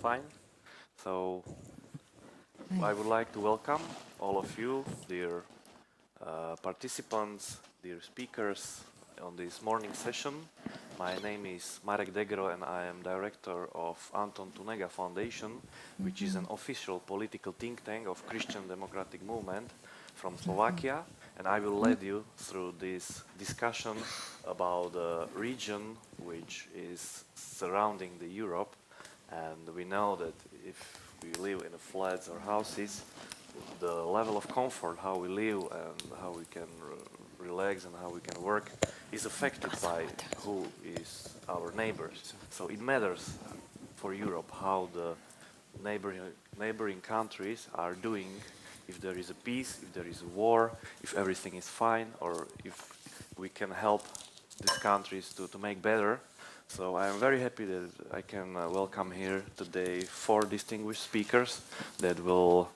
fine. So I would like to welcome all of you, dear participants, dear speakers on this morning session. My name is Marek Degro and I am director of Anton Tunega Foundation, which is an official political think tank of Christian Democratic Movement from Slovakia. And I will lead you through this discussion about the region which is surrounding the Europe. And we know that if we live in flats or houses, the level of comfort, how we live and how we can relax and how we can work is affected by who is our neighbors. So it matters for Europe how the neighboring countries are doing, if there is a peace, if there is a war, if everything is fine, or if we can help these countries to make better. So I am very happy that I can welcome here today 4 distinguished speakers that will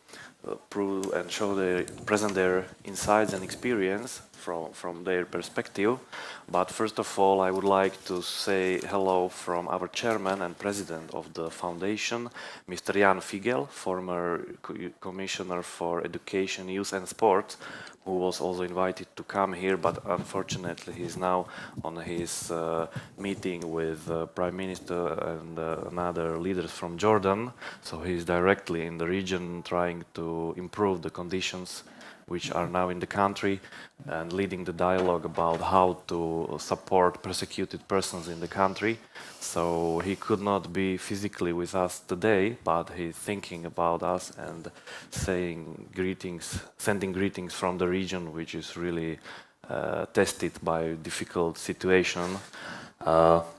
prove and present their insights and experience from their perspective. But first of all, I would like to say hello from our chairman and president of the foundation, Mr. Jan Figel, former commissioner for education, youth and sport, who was also invited to come here, but unfortunately he's now on his meeting with Prime Minister and another leaders from Jordan. So he's directly in the region trying to improve the conditions which are now in the country and leading the dialogue about how to support persecuted persons in the country. So he could not be physically with us today, but he's thinking about us and sending greetings from the region, which is really tested by difficult situation.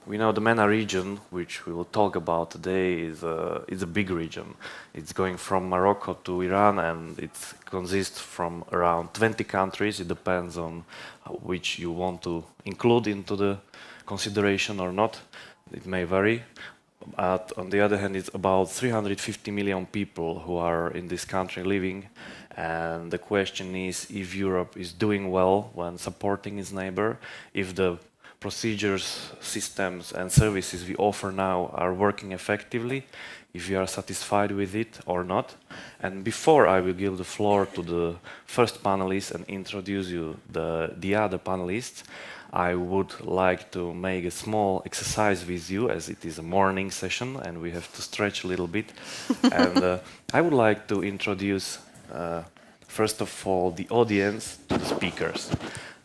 We know the Mena region, which we will talk about today, is a big region. It's going from Morocco to Iran, and it consists from around 20 countries. It depends on which you want to include into the consideration or not. It may vary. But on the other hand, it's about 350 million people who are in this country living. And the question is if Europe is doing well when supporting its neighbor, if the procedures, systems and services we offer now are working effectively, if you are satisfied with it or not. And before I will give the floor to the first panelist and introduce you the other panelists, I would like to make a small exercise with you, as it is a morning session and we have to stretch a little bit. And I would like to introduce first of all the audience to the speakers.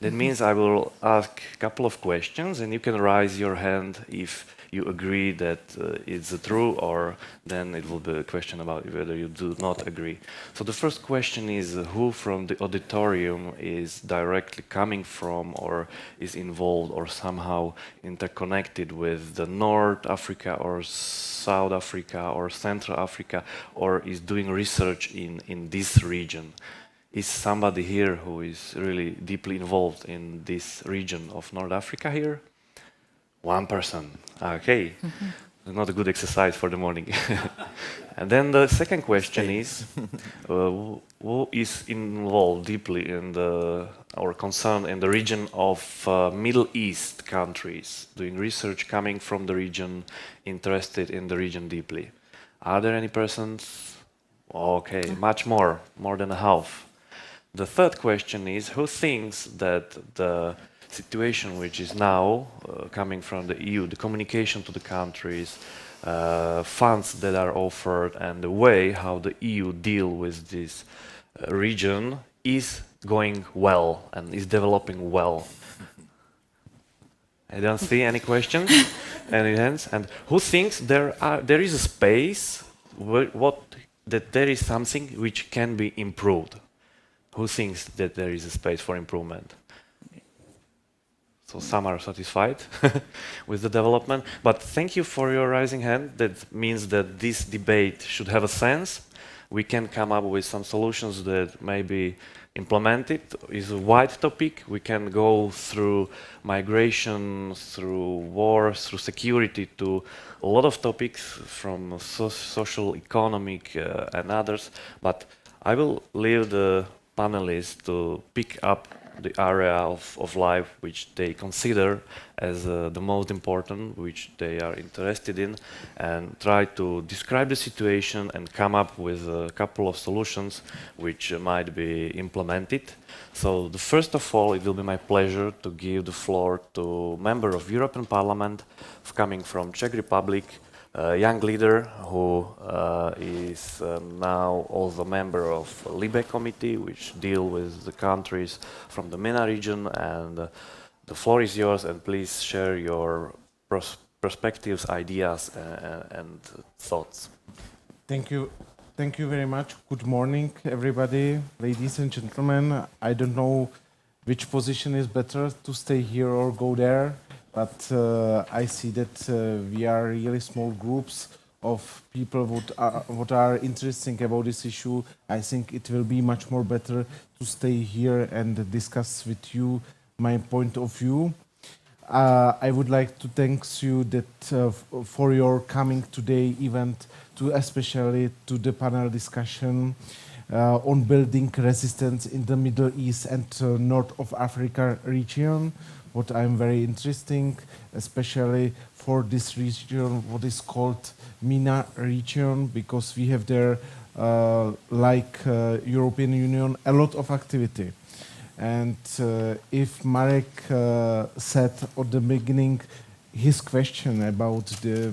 That means I will ask a couple of questions and you can raise your hand if you agree that it's true, or then it will be a question about whether you do not agree. So the first question is who from the auditorium is directly coming from or is involved or somehow interconnected with the North Africa or South Africa or Central Africa, or is doing research in this region? Is somebody here who is really deeply involved in this region of North Africa here? One person. Okay. Not a good exercise for the morning. And then the second question is, who is involved deeply in or concerned in the region of Middle East countries, doing research coming from the region, interested in the region deeply? Are there any persons? Okay, much more than a half. The third question is, who thinks that the situation which is now coming from the EU, the communication to the countries, funds that are offered and the way how the EU deal with this region is going well and is developing well? I don't see any questions, any hands. And who thinks there is a space that there is something which can be improved? Who thinks that there is a space for improvement? So some are satisfied with the development. But thank you for your raising hand. That means that this debate should have a sense. We can come up with some solutions that may be implemented. It's a wide topic. We can go through migration, through war, through security, to a lot of topics from social, economic and others. But I will leave the panelists to pick up the area of life which they consider as the most important, which they are interested in, and try to describe the situation and come up with a couple of solutions which might be implemented. So first of all, it will be my pleasure to give the floor to member of European Parliament coming from Czech Republic, a young leader who is now also a member of LIBE committee, which deal with the countries from the Mena region. And the floor is yours, and please share your perspectives, ideas, and thoughts. Thank you. Thank you very much. Good morning, everybody, ladies and gentlemen. I don't know which position is better, to stay here or go there. But I see that we are really small groups of people what are interesting about this issue. I think it will be much more better to stay here and discuss with you my point of view. I would like to thank you that for your coming today event, especially to the panel discussion on building resistance in the Middle East and North of Africa region. What I'm very interesting, especially for this region, what is called Mena region, because we have there, like European Union, a lot of activity. And if Marek said at the beginning his question about the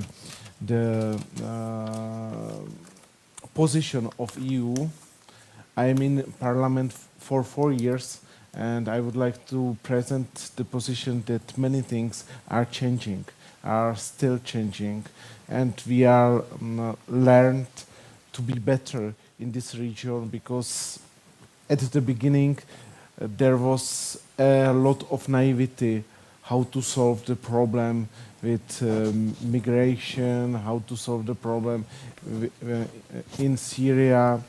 position of EU, I'm in Parliament for 4 years. And I would like to present the position that many things are changing, are still changing, and we are learned to be better in this region, because at the beginning there was a lot of naivety how to solve the problem with migration, how to solve the problem in Syria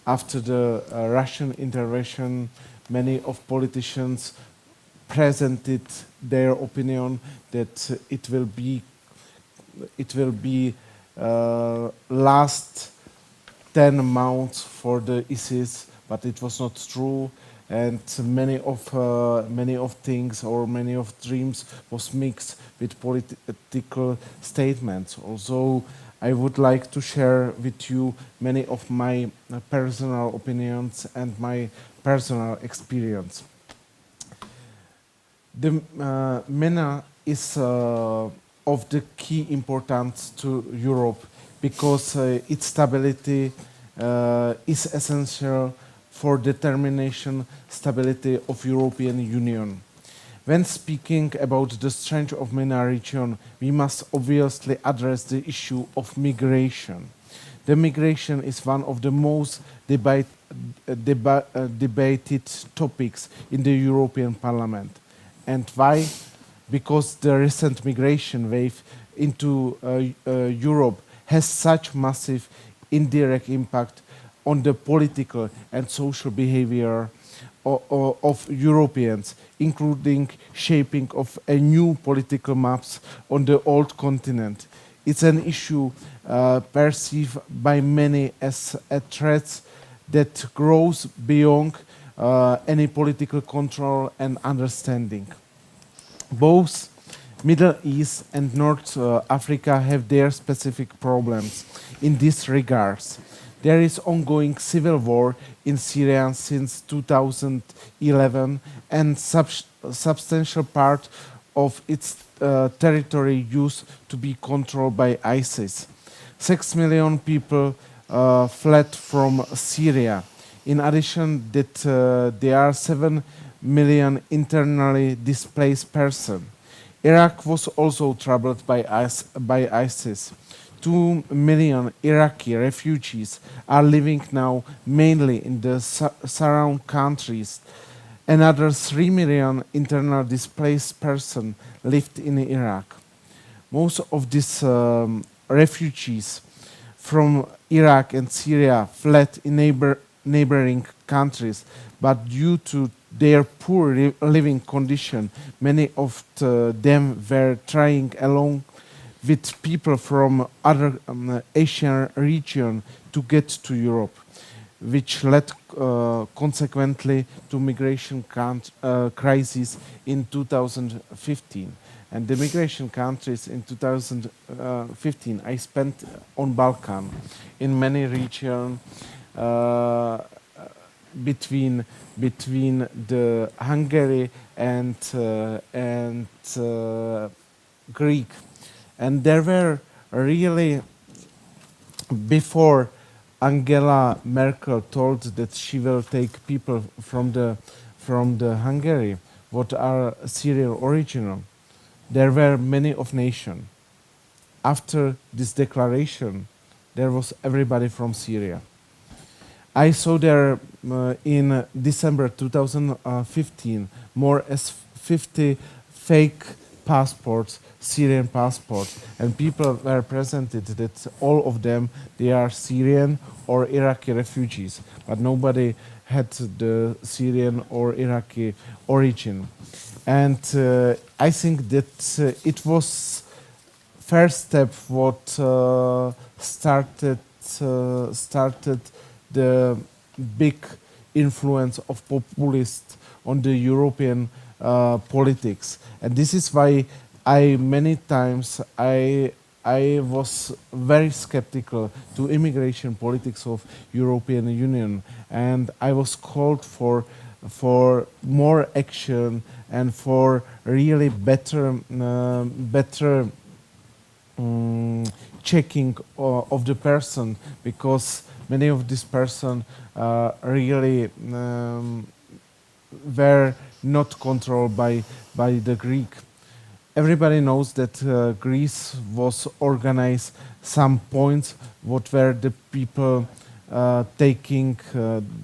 after the Russian intervention. Many of politicians presented their opinion that it will be last 10 months for the ISIS, but it was not true, and many of things or many of dreams was mixed with political statements. Also, I would like to share with you many of my personal opinions and my personal experience. The MENA is of the key importance to Europe, because its stability is essential for determination stability of European Union. When speaking about the strength of MENA region, we must obviously address the issue of migration. The migration is one of the most debated topics in the European Parliament. And why? Because the recent migration wave into Europe has such massive indirect impact on the political and social behavior of Europeans, including shaping of a new political maps on the old continent. It's an issue perceived by many as a threat that grows beyond any political control and understanding. Both Middle East and North Africa have their specific problems in this regards. There is ongoing civil war in Syria since 2011, and substantial part of its territory used to be controlled by ISIS. 6 million people fled from Syria. In addition, there are 7 million internally displaced persons. Iraq was also troubled by ISIS. 2 million Iraqi refugees are living now mainly in the surrounding countries. Another 3 million internal displaced persons lived in Iraq. Most of these refugees from Iraq and Syria fled in neighboring countries, but due to their poor living condition, many of them were trying along with people from other Asian region to get to Europe. which led consequently to migration crisis in 2015. And the migration countries in 2015 I spent on Balkan in many regions between the Hungary and Greek, and there were really, before Angela Merkel told that she will take people from the Hungary what are Syrian original, there were many of nation. After this declaration, there was everybody from Syria. I saw there in December 2015 more as 50 fake passports, Syrian passports, and people were presented that all of them, they are Syrian or Iraqi refugees, but nobody had the Syrian or Iraqi origin. And I think that it was first step what started the big influence of populists on the European politics, and this is why many times I was very skeptical to immigration politics of European Union, and I was called for more action and for really better checking of the person, because many of these person really were not controlled by the Greek. Everybody knows that Greece was organized some points what were the people taking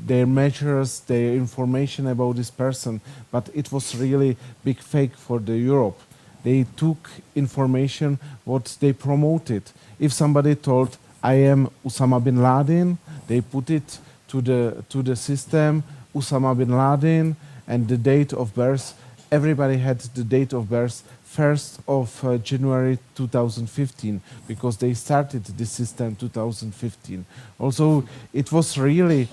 their measures, their information about this person, but it was really big fake for the Europe. They took information what they promoted. If somebody told I am Osama bin Laden, they put it to the system Osama bin Laden and the date of birth. Everybody had the date of birth 1st of January 2015, because they started the system 2015. Also, it was really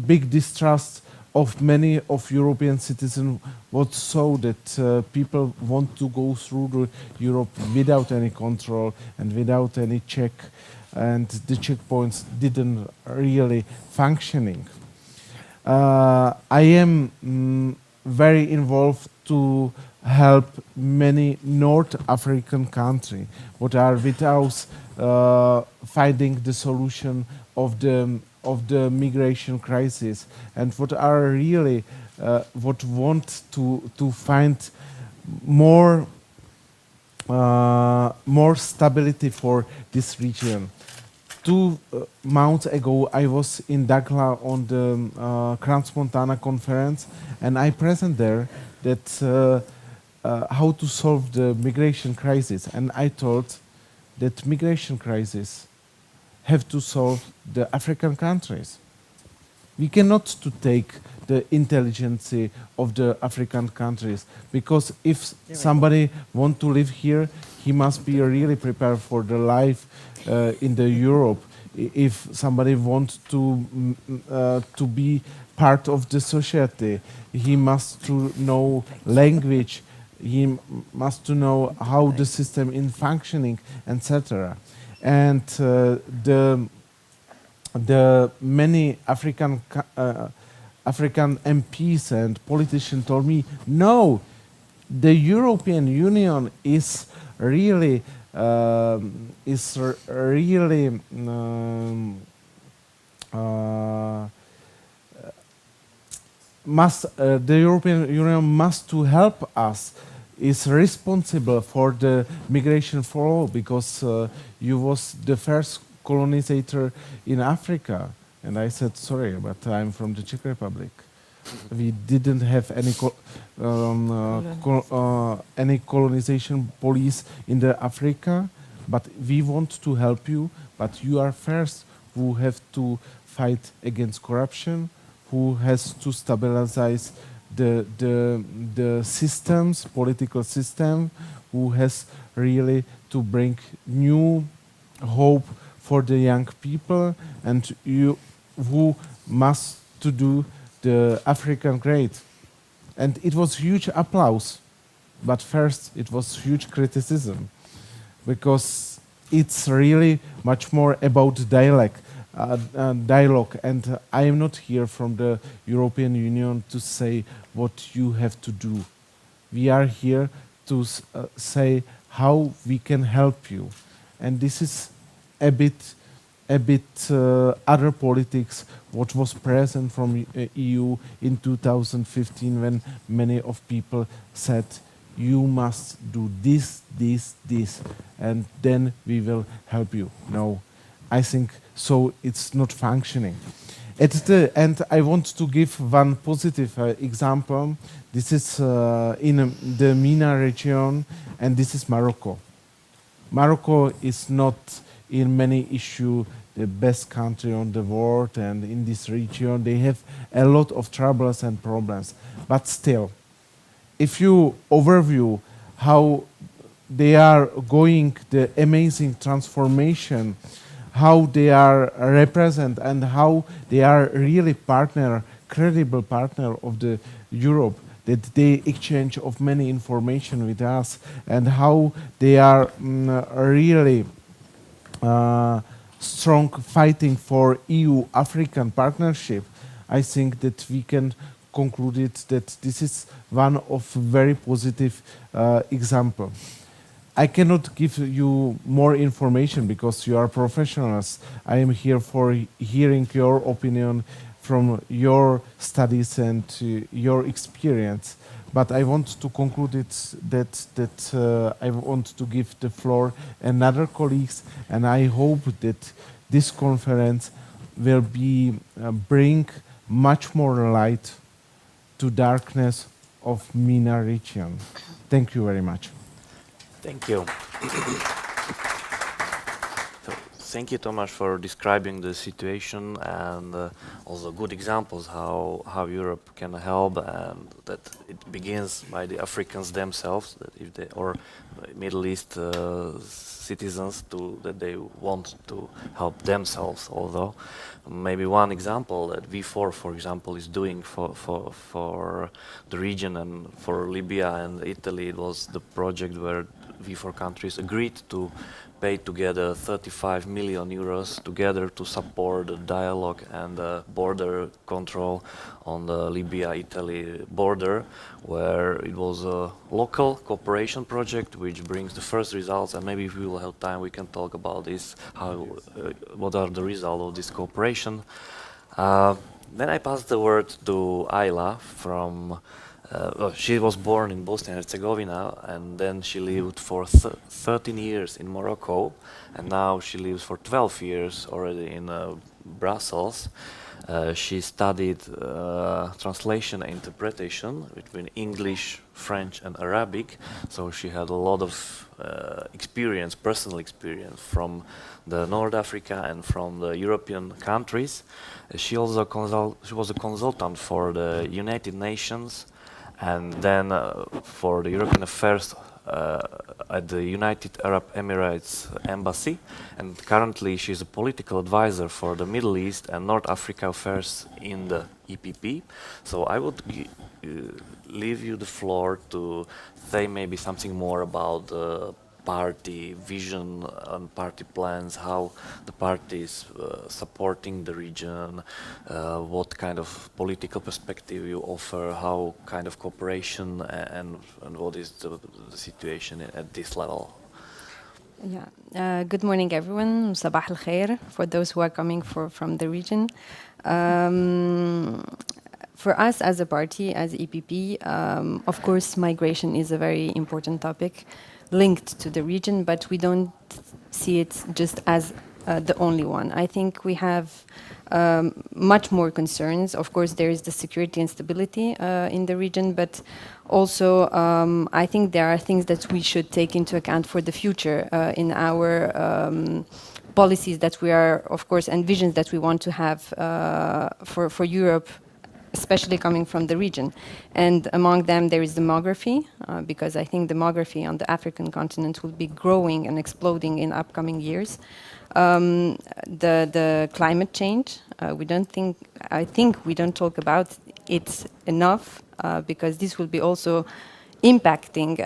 big distrust of many of European citizens what saw that people want to go through the Europe without any control and without any check, and the checkpoints didn't really functioning. I am very involved to help many North African countries what are without finding the solution of the migration crisis, and what are really what want to find more stability for this region. 2 months ago, I was in Dagla on the Crans-Montana conference, and I present there that how to solve the migration crisis. And I thought that migration crisis have to solve the African countries. We cannot to take the intelligence of the African countries, because if somebody want to live here, he must be really prepared for the life in the Europe. If somebody wants to be part of the society, he must to know language, he must to know how the system is functioning, etc. And the many African MPs and politicians told me, no, the European Union is really the European Union must to help us, is responsible for the migration for all, because you was the first colonizer in Africa. And I said, sorry, but I'm from the Czech Republic. We didn't have any colonization police in the Africa, but we want to help you, but you are first who have to fight against corruption, who has to stabilize the systems, political system, who has really to bring new hope for the young people, and you who must to do the African great. And it was huge applause, but first it was huge criticism, because it's really much more about dialogue, and I am not here from the European Union to say what you have to do. We are here to say how we can help you, and this is a bit other politics what was present from EU in 2015, when many of people said you must do this, and then we will help you. No, I think so it's not functioning. At the end, I want to give one positive example. This is in the Mena region, and this is Morocco. Morocco is not in many issues the best country on the world, and in this region they have a lot of troubles and problems. But still, if you overview how they are going the amazing transformation, how they are represent, and how they are really credible partner of the Europe, that they exchange of many information with us, and how they are really strong fighting for EU-African partnership, I think that we can conclude it that this is one of very positive example. I cannot give you more information because you are professionals. I am here for hearing your opinion from your studies and your experience. But I want to conclude it that I want to give the floor another colleagues, and I hope that this conference will be bring much more light to darkness of MENA region. Thank you very much. Thank you. Thank you, Tomasz, for describing the situation and also good examples how Europe can help, and that it begins by the Africans themselves, that if they, or Middle East citizens, that they want to help themselves. Although maybe one example that V4, for example, is doing for the region and for Libya and Italy, it was the project where V4 countries agreed to pay together 35 million euros together to support the dialogue and border control on the Libya-Italy border, where it was a local cooperation project which brings the first results, and maybe if we will have time we can talk about this, what are the results of this cooperation. Then I pass the word to Ayla from she was born in Bosnia and Herzegovina, and then she lived for 13 years in Morocco, and now she lives for 12 years already in Brussels. She studied translation and interpretation between English, French and Arabic, so she had a lot of experience, personal experience from the North Africa and from the European countries. She also she was a consultant for the United Nations, and then for the European Affairs at the United Arab Emirates Embassy, and currently she's a political advisor for the Middle East and North Africa affairs in the EPP. So I would leave you the floor to say maybe something more about the party vision and party plans, how the party is supporting the region, what kind of political perspective you offer, how kind of cooperation, and what is the situation at this level. Yeah. Good morning, everyone. Sabah al khair for those who are coming from the region. For us as a party, as EPP, of course, migration is a very important topic linked to the region, but we don't see it just as the only one. I think we have much more concerns. Of course, there is the security and stability in the region, but also I think there are things that we should take into account for the future in our policies that we are, of course, and visions that we want to have for Europe, especially coming from the region. And among them, there is demography, because I think demography on the African continent will be growing and exploding in upcoming years. The climate change. I think we don't talk about it enough because this will be also impacting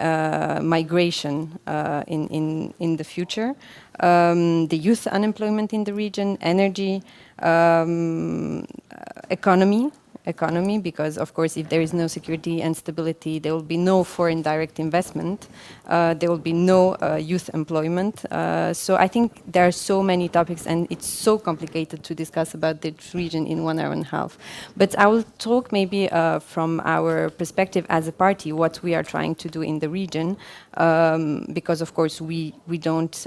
migration in the future. The youth unemployment in the region, energy, economy, because of course if there is no security and stability, there will be no foreign direct investment, there will be no youth employment. So I think there are so many topics and it's so complicated to discuss about this region in 1 hour and a half. But I will talk maybe from our perspective as a party, what we are trying to do in the region, because of course we don't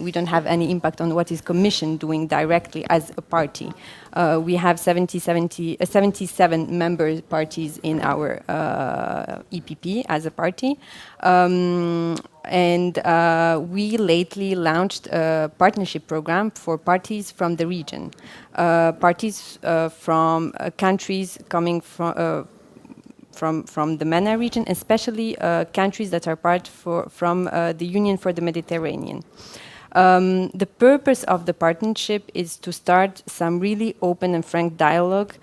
we don't have any impact on what is Commission doing directly as a party. We have 77 member parties in our EPP as a party. And we lately launched a partnership program for parties from the region. Parties from countries coming from the MENA region, especially countries that are from the Union for the Mediterranean. The purpose of the partnership is to start some really open and frank dialogue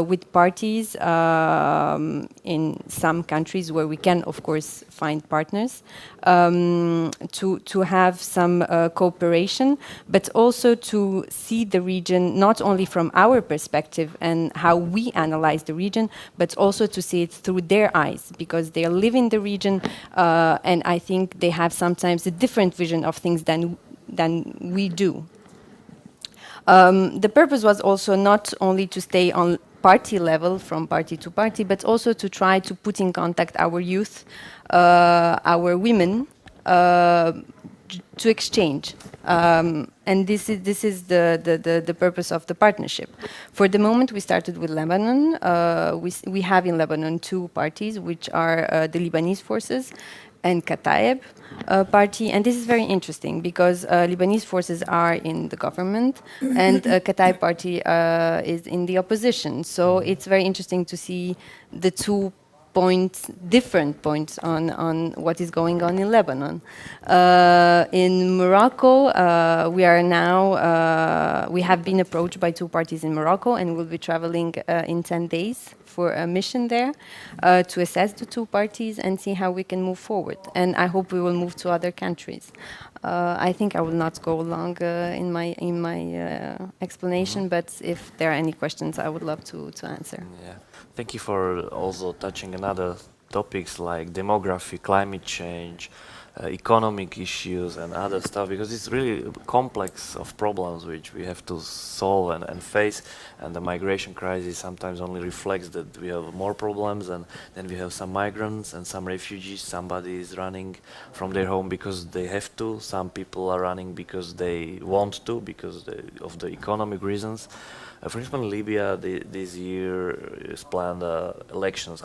with parties in some countries where we can, of course, find partners, to have some cooperation, but also to see the region not only from our perspective and how we analyze the region, but also to see it through their eyes, because they live in the region, and I think they have sometimes a different vision of things than we do. The purpose was also not only to stay on party level from party to party, but also to try to put in contact our youth, our women, to exchange. And this is the purpose of the partnership. For the moment, we started with Lebanon. We have in Lebanon 2 parties, which are the Lebanese forces and Kataeb party. And this is very interesting because Lebanese forces are in the government and Kataeb party is in the opposition. So it's very interesting to see the 2 different points on what is going on in Lebanon. In Morocco, we have been approached by 2 parties in Morocco and we'll be traveling in 10 days for a mission there to assess the 2 parties and see how we can move forward. And I hope we will move to other countries. I think I will not go long in my explanation, but if there are any questions, I would love to answer. Yeah. Thank you for also touching on other topics like demography, climate change, economic issues and other stuff, because it's really complex of problems which we have to solve and face, and the migration crisis sometimes only reflects that we have more problems, and then we have some migrants and some refugees. Somebody is running from their home because they have to, some people are running because they want to, because of the economic reasons. For example, in Libya, this year is planned elections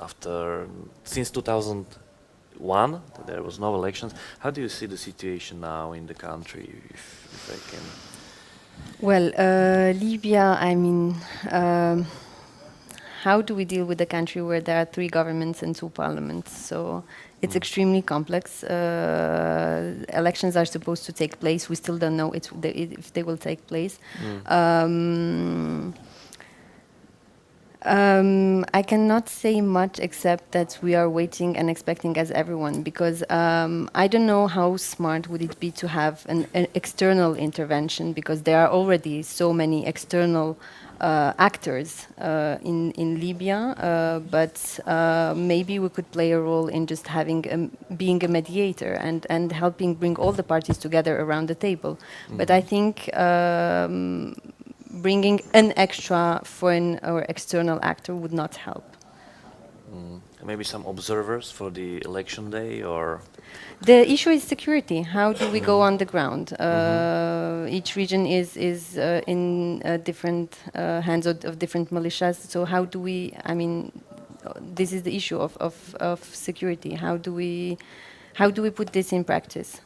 since 2001. There was no elections. How do you see the situation now in the country, if I can? Well, Libya, how do we deal with a country where there are 3 governments and 2 parliaments? So it's extremely complex. Elections are supposed to take place. We still don't know if they will take place. I cannot say much except that we are waiting and expecting as everyone, because I don't know how smart would it be to have an external intervention, because there are already so many external actors in Libya, but maybe we could play a role in just being a mediator and helping bring all the parties together around the table. But I think bringing an extra foreign or external actor would not help. Maybe some observers for the election day, or? The issue is security. How do we go on the ground? Each region is in different hands of different militias. So how do we? This is the issue of security. How do we put this in practice?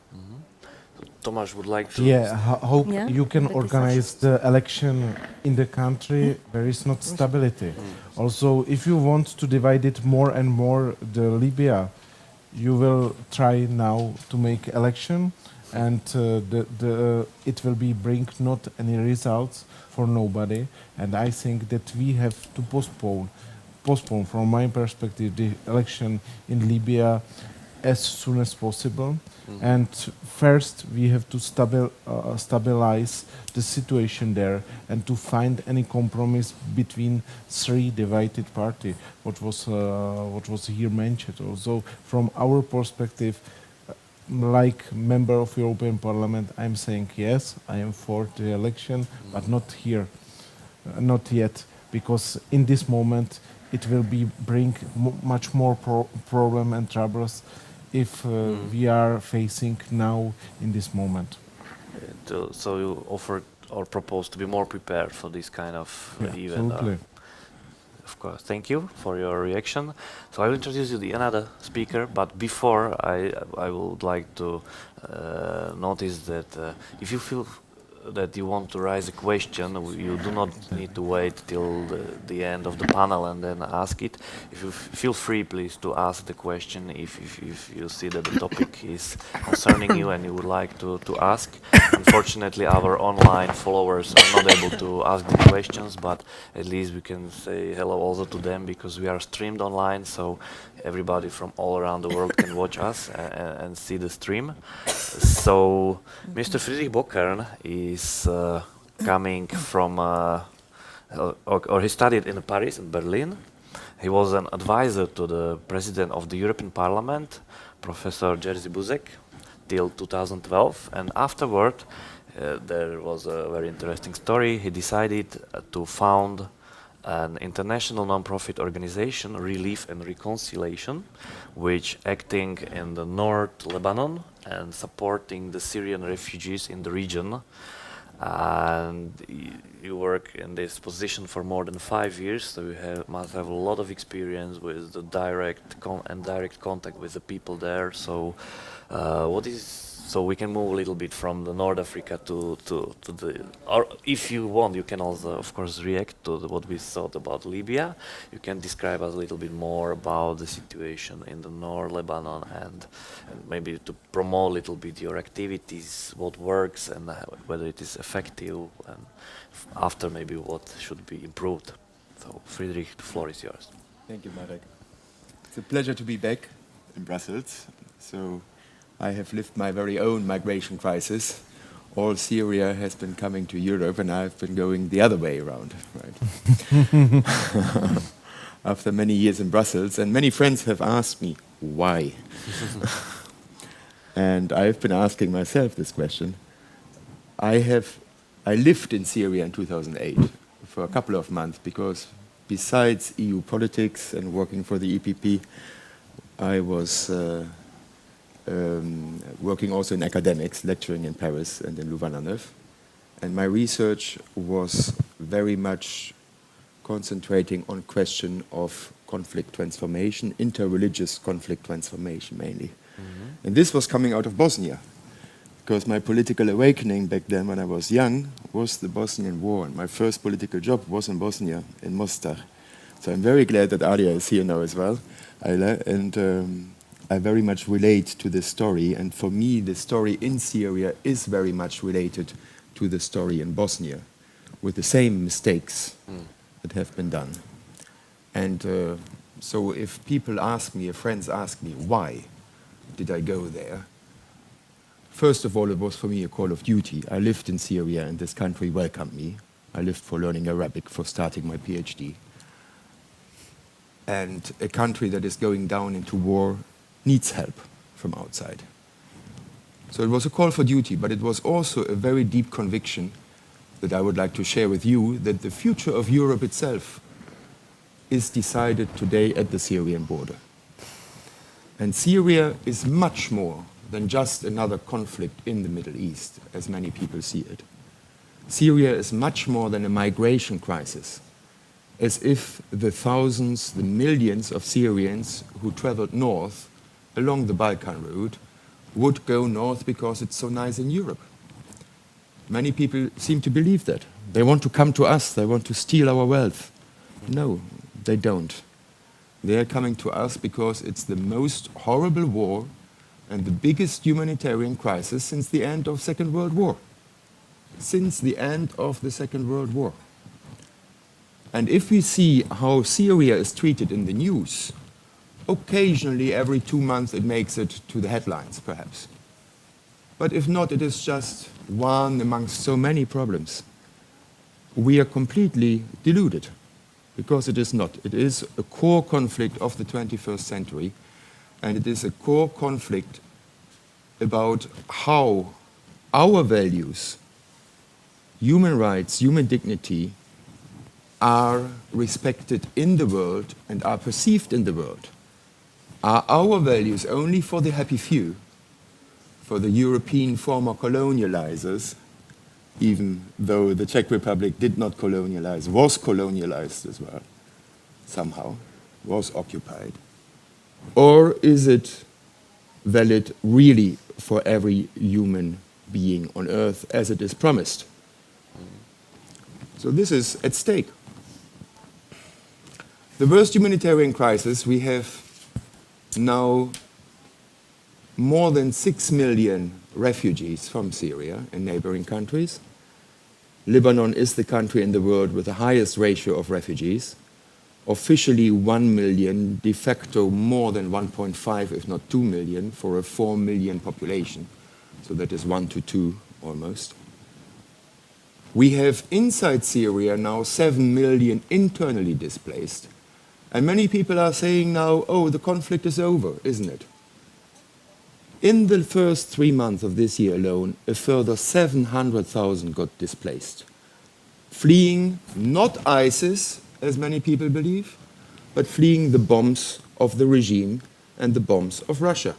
Tomasz would like to. Yeah, hope you can organize the election in the country. There is not stability. Also, if you want to divide it more and more, the Libya, you will try now to make election, and it will be bring not any results for nobody. And I think that we have to postpone from my perspective the election in Libya as soon as possible. And first we have to stabilize the situation there and to find any compromise between three divided parties, what was here mentioned. Also from our perspective, like member of European Parliament, I'm saying yes, I am for the election, but not here, not yet, because in this moment it will be bring much more problem and troubles if we are facing now in this moment. So you offered or proposed to be more prepared for this kind of event. Absolutely. Of course, thank you for your reaction. So I will introduce you the another speaker, but before I would like to notice that if you feel that you want to raise a question, you do not need to wait till the end of the panel and then ask it. If you feel free, please, to ask the question if you see that the topic is concerning you and you would like to ask. Unfortunately, our online followers are not able to ask the questions, but at least we can say hello also to them, because we are streamed online, so everybody from all around the world can watch us and see the stream. So Mr. Friedrich Bockern is coming from, or he studied in Paris and Berlin. He was an advisor to the President of the European Parliament, Professor Jerzy Buzek, till 2012, and afterward there was a very interesting story. He decided to found an international non-profit organization, Relief and Reconciliation, which acting in the North Lebanon and supporting the Syrian refugees in the region. And you work in this position for more than 5 years, so you must have a lot of experience with the direct contact with the people there. So so we can move a little bit from the North Africa to the, or if you want, you can also, of course, react to what we thought about Libya. You can describe us a little bit more about the situation in the North Lebanon and maybe to promote a little bit your activities, what works and whether it is effective, and after maybe what should be improved. So, Friedrich, the floor is yours. Thank you, Marek. It's a pleasure to be back in Brussels. So, I have lived my very own migration crisis. All Syria has been coming to Europe, and I've been going the other way around, right? After many years in Brussels, and many friends have asked me, why? And I've been asking myself this question. I lived in Syria in 2008 for a couple of months, because besides EU politics and working for the EPP, I was working also in academics, lecturing in Paris and in Louvain-la-Neuve. And my research was very much concentrating on question of conflict transformation, inter-religious conflict transformation mainly. Mm-hmm. And this was coming out of Bosnia, because my political awakening back then when I was young was the Bosnian War. And my first political job was in Bosnia, in Mostar. So I'm very glad that Adia is here now as well, Ayla, and I very much relate to this story, and for me the story in Syria is very much related to the story in Bosnia, with the same mistakes that have been done. And so if people ask me, if friends ask me, why did I go there? First of all, it was for me a call of duty. I lived in Syria and this country welcomed me. I lived for learning Arabic, for starting my PhD. And a country that is going down into war needs help from outside. So it was a call for duty, but it was also a very deep conviction that I would like to share with you, that the future of Europe itself is decided today at the Syrian border. And Syria is much more than just another conflict in the Middle East, as many people see it. Syria is much more than a migration crisis, as if the thousands, the millions of Syrians who traveled north along the Balkan route would go north because it's so nice in Europe. Many people seem to believe that. They want to come to us, they want to steal our wealth. No, they don't. They are coming to us because it's the most horrible war and the biggest humanitarian crisis since the end of Second World War. Since the end of the Second World War. And if we see how Syria is treated in the news, occasionally every 2 months it makes it to the headlines, perhaps. But if not, it is just one amongst so many problems. We are completely deluded, because it is not. It is a core conflict of the 21st century, and it is a core conflict about how our values, human rights, human dignity, are respected in the world and are perceived in the world. Are our values only for the happy few, for the European former colonializers, even though the Czech Republic did not colonialize, was colonialized as well, somehow, was occupied? Or is it valid really for every human being on earth as it is promised? So this is at stake. The worst humanitarian crisis, we have now more than 6 million refugees from Syria and neighboring countries. Lebanon is the country in the world with the highest ratio of refugees. Officially 1 million, de facto more than 1.5, if not 2 million, for a 4 million population. So that is 1 to 2 almost. We have inside Syria now 7 million internally displaced. And many people are saying now, oh, the conflict is over, isn't it? In the first 3 months of this year alone, a further 700,000 got displaced. Fleeing not ISIS, as many people believe, but fleeing the bombs of the regime and the bombs of Russia.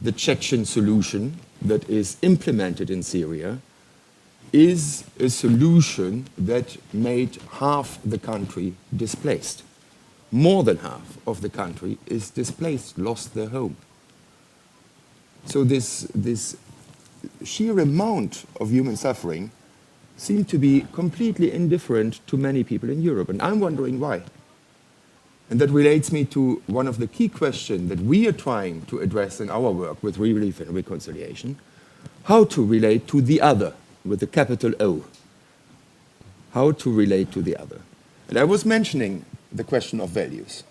The Chechen solution that is implemented in Syria is a solution that made half the country displaced. More than half of the country is displaced, lost their home. So this sheer amount of human suffering seemed to be completely indifferent to many people in Europe. And I'm wondering why. And that relates me to one of the key questions that we are trying to address in our work with relief and reconciliation: how to relate to the other, with a capital O. How to relate to the other. And I was mentioning the question of values.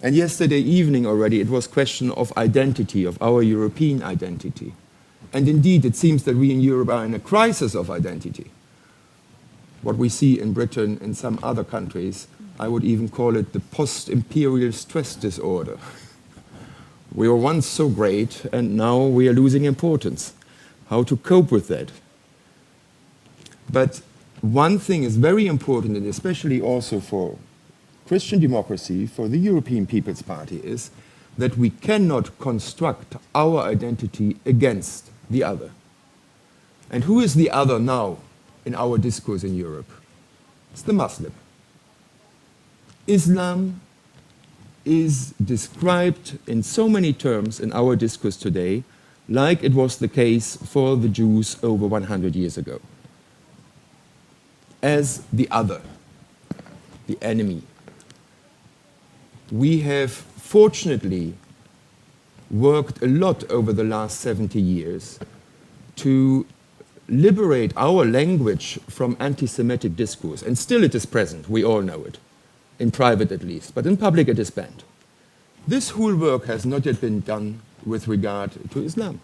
And yesterday evening already it was question of identity, of our European identity. And indeed it seems that we in Europe are in a crisis of identity. What we see in Britain and some other countries, I would even call it the post-imperial stress disorder. We were once so great and now we are losing importance. How to cope with that? But one thing is very important, and especially also for Christian democracy, for the European People's Party, is that we cannot construct our identity against the other. And who is the other now in our discourse in Europe? It's the Muslim. Islam is described in so many terms in our discourse today, like it was the case for the Jews over 100 years ago, as the other, the enemy. We have fortunately worked a lot over the last 70 years to liberate our language from anti-Semitic discourse. And still it is present, we all know it, in private at least, but in public it is banned. This whole work has not yet been done with regard to Islam.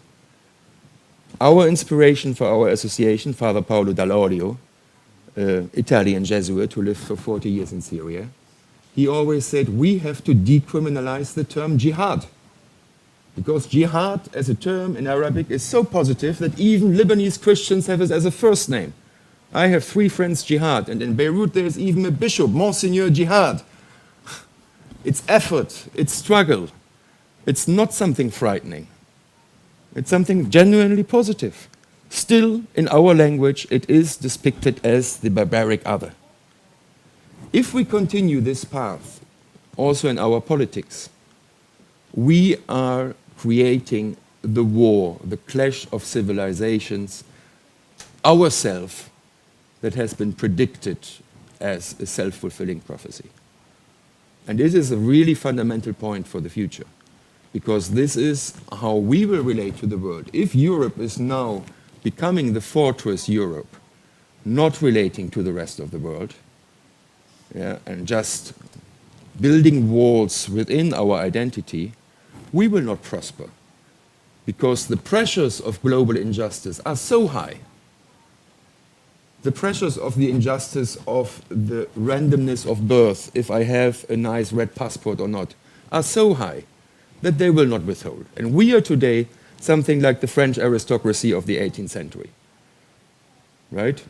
Our inspiration for our association, Father Paolo Dall'Olio, Italian Jesuit who lived for 40 years in Syria, he always said we have to decriminalize the term jihad. Because jihad as a term in Arabic is so positive that even Lebanese Christians have it as a first name. I have 3 friends jihad, and in Beirut there is even a bishop, Monsignor Jihad. It's effort, it's struggle. It's not something frightening. It's something genuinely positive. Still, in our language, it is depicted as the barbaric other. If we continue this path, also in our politics, we are creating the war, the clash of civilizations, ourselves, that has been predicted as a self-fulfilling prophecy. And this is a really fundamental point for the future. because this is how we will relate to the world. If Europe is now becoming the fortress Europe, not relating to the rest of the world, yeah, and just building walls within our identity, we will not prosper, because the pressures of global injustice are so high. The pressures of the injustice of the randomness of birth, if I have a nice red passport or not, are so high that they will not withhold. And we are today something like the French aristocracy of the 18th century, right?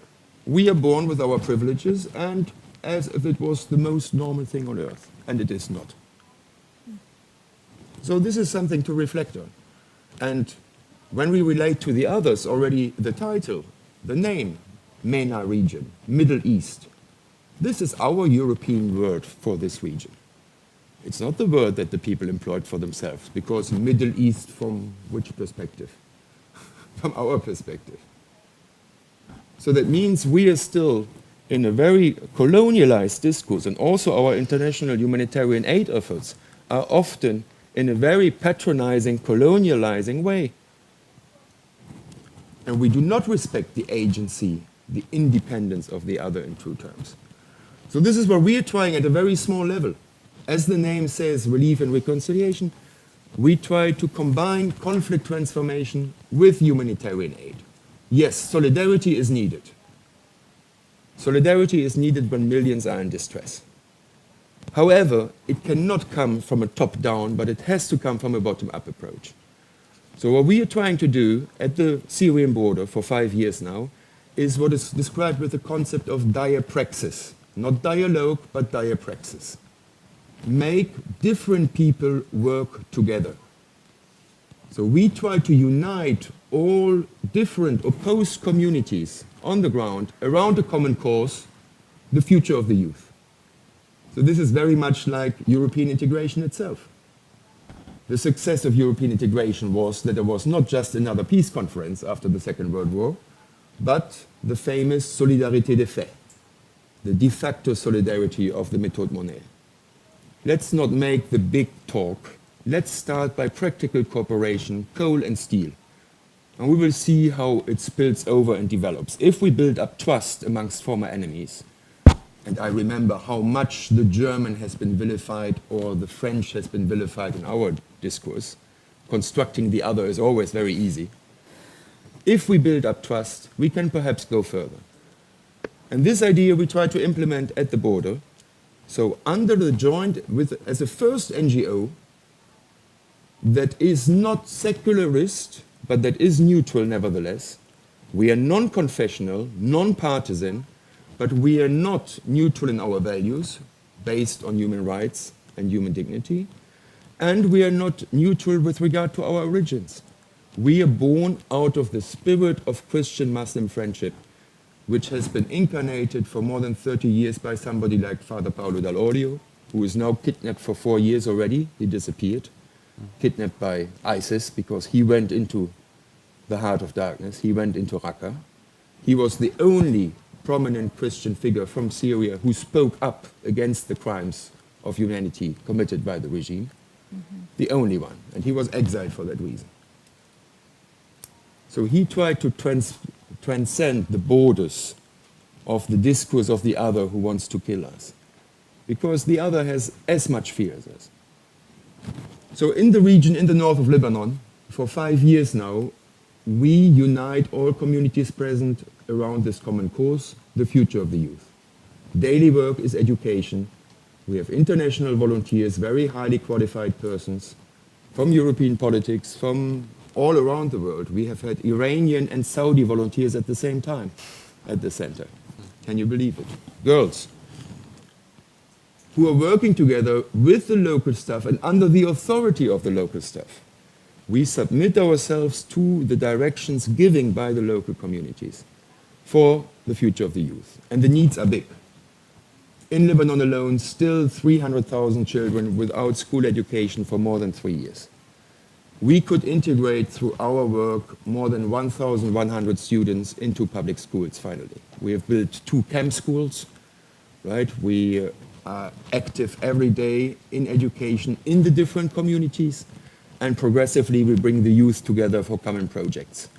We are born with our privileges and as if it was the most normal thing on earth, and it is not. So this is something to reflect on. And when we relate to the others, already the title, the name, Mena region, Middle East, this is our European word for this region. It's not the word that the people employed for themselves, because Middle East from which perspective? From our perspective. So that means we are still in a very colonialized discourse, and also our international humanitarian aid efforts are often in a very patronizing, colonializing way. And we do not respect the agency, the independence of the other in true terms. So this is what we are trying at a very small level. As the name says, relief and reconciliation, we try to combine conflict transformation with humanitarian aid. Yes, solidarity is needed. Solidarity is needed when millions are in distress. However, it cannot come from a top-down, but it has to come from a bottom-up approach. So what we are trying to do at the Syrian border for 5 years now is what is described with the concept of diapraxis. Not dialogue, but diapraxis. Make different people work together. So we try to unite all different opposed communities on the ground around a common cause, the future of the youth. So this is very much like European integration itself. The success of European integration was that there was not just another peace conference after the Second World War, but the famous solidarité des faits, the de facto solidarity of the méthode Monnet. Let's not make the big talk. Let's start by practical cooperation, coal and steel. And we will see how it spills over and develops. If we build up trust amongst former enemies, and I remember how much the German has been vilified or the French has been vilified in our discourse, constructing the other is always very easy. If we build up trust, we can perhaps go further. And this idea we try to implement at the border. So under the joint, as a first NGO that is not secularist, but that is neutral nevertheless, we are non-confessional, non-partisan, but we are not neutral in our values, based on human rights and human dignity, and we are not neutral with regard to our origins. We are born out of the spirit of Christian-Muslim friendship, which has been incarnated for more than 30 years by somebody like Father Paulo Dal Olio, who is now kidnapped for 4 years already. He disappeared, kidnapped by ISIS because he went into the heart of darkness. He went into Raqqa. He was the only prominent Christian figure from Syria who spoke up against the crimes of humanity committed by the regime. The only one. And he was exiled for that reason. So he tried to transcend the borders of the discourse of the other who wants to kill us, because the other has as much fear as us. So in the region, in the north of Lebanon, for 5 years now, we unite all communities present around this common cause, the future of the youth. Daily work is education. We have international volunteers, very highly qualified persons, from European politics, from all around the world. We have had Iranian and Saudi volunteers at the same time at the center. Can you believe it? Girls who are working together with the local staff and under the authority of the local staff. We submit ourselves to the directions given by the local communities for the future of the youth. And the needs are big. In Lebanon alone, still 300,000 children without school education for more than 3 years. We could integrate through our work more than 1,100 students into public schools finally. We have built 2 camp schools, right? We are active every day in education in the different communities. and progressively we bring the youth together for common projects.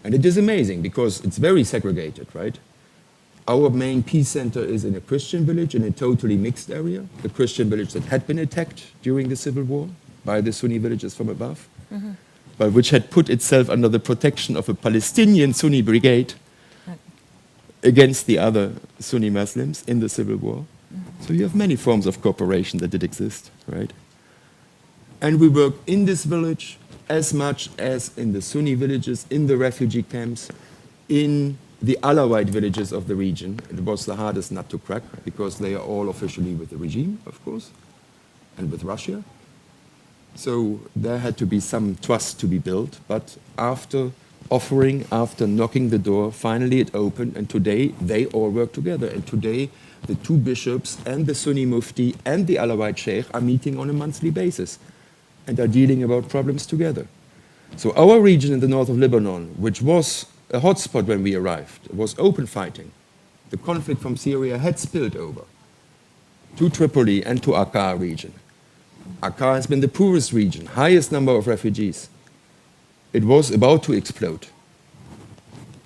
And it is amazing because it's very segregated, right? Our main peace center is in a Christian village, in a totally mixed area, the Christian village that had been attacked during the civil war by the Sunni villages from above, but which had put itself under the protection of a Palestinian Sunni brigade against the other Sunni Muslims in the civil war. So you have many forms of cooperation that did exist, right? And we work in this village as much as in the Sunni villages, in the refugee camps, in the Alawite villages of the region. It was the hardest nut to crack because they are all officially with the regime, of course, and with Russia. So there had to be some trust to be built, but after offering, after knocking the door, finally it opened, and today they all work together. And today the two bishops and the Sunni Mufti and the Alawite Sheikh are meeting on a monthly basis and are dealing about problems together. So our region in the north of Lebanon, which was a hotspot when we arrived, was open fighting. The conflict from Syria had spilled over to Tripoli and to Akkar region. Akkar has been the poorest region, highest number of refugees. It was about to explode.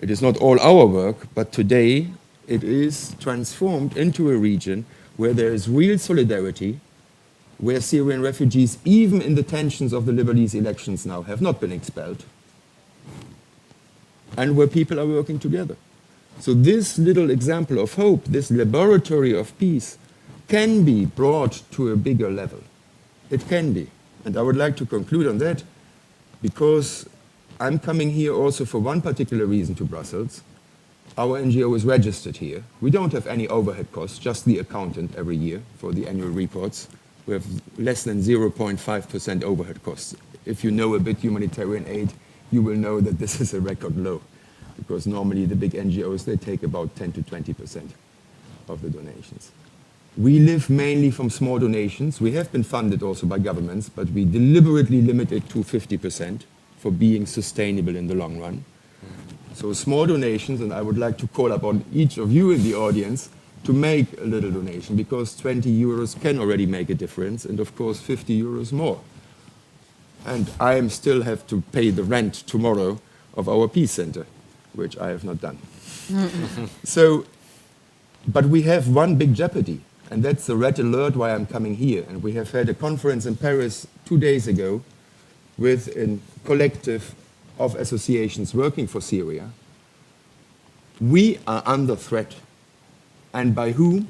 It is not all our work, but today it is transformed into a region where there is real solidarity, where Syrian refugees, even in the tensions of the Lebanese elections now, have not been expelled, and where people are working together. So this little example of hope, this laboratory of peace, can be brought to a bigger level. It can be. And I would like to conclude on that because I'm coming here also for one particular reason to Brussels. Our NGO is registered here. We don't have any overhead costs, just the accountant every year for the annual reports. We have less than 0.5% overhead costs. If you know a bit humanitarian aid, you will know that this is a record low, because normally the big NGOs, they take about 10 to 20% of the donations. We live mainly from small donations. We have been funded also by governments, but we deliberately limit it to 50% for being sustainable in the long run. So small donations, and I would like to call upon each of you in the audience to make a little donation, because 20 euros can already make a difference, and of course 50 euros more. And I still have to pay the rent tomorrow of our peace center, which I have not done. So, but we have one big jeopardy, and that's the red alert why I'm coming here. And we have had a conference in Paris 2 days ago with a collective of associations working for Syria. We are under threat. And by whom?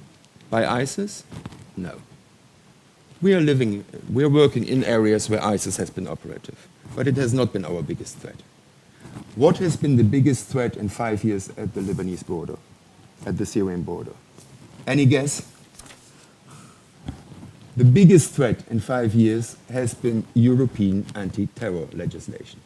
By ISIS? No. We are working in areas where ISIS has been operative, but it has not been our biggest threat. What has been the biggest threat in 5 years at the Lebanese border, at the Syrian border? Any guess? The biggest threat in 5 years has been European anti-terror legislation.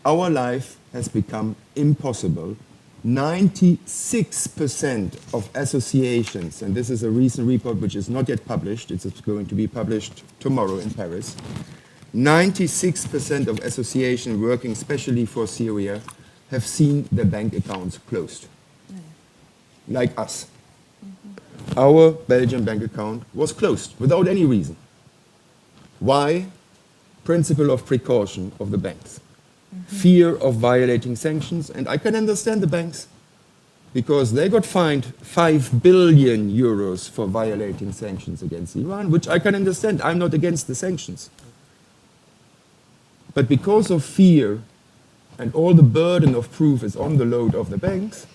Our life has become impossible. 96% of associations, and this is a recent report which is not yet published, it's going to be published tomorrow in Paris, 96% of associations working specially for Syria have seen their bank accounts closed. Like us. Our Belgian bank account was closed without any reason. Why? Principle of precaution of the banks. Fear of violating sanctions, and I can understand the banks because they got fined 5 billion euros for violating sanctions against Iran, which I can understand. I'm not against the sanctions. But because of fear and all the burden of proof is on the load of the banks,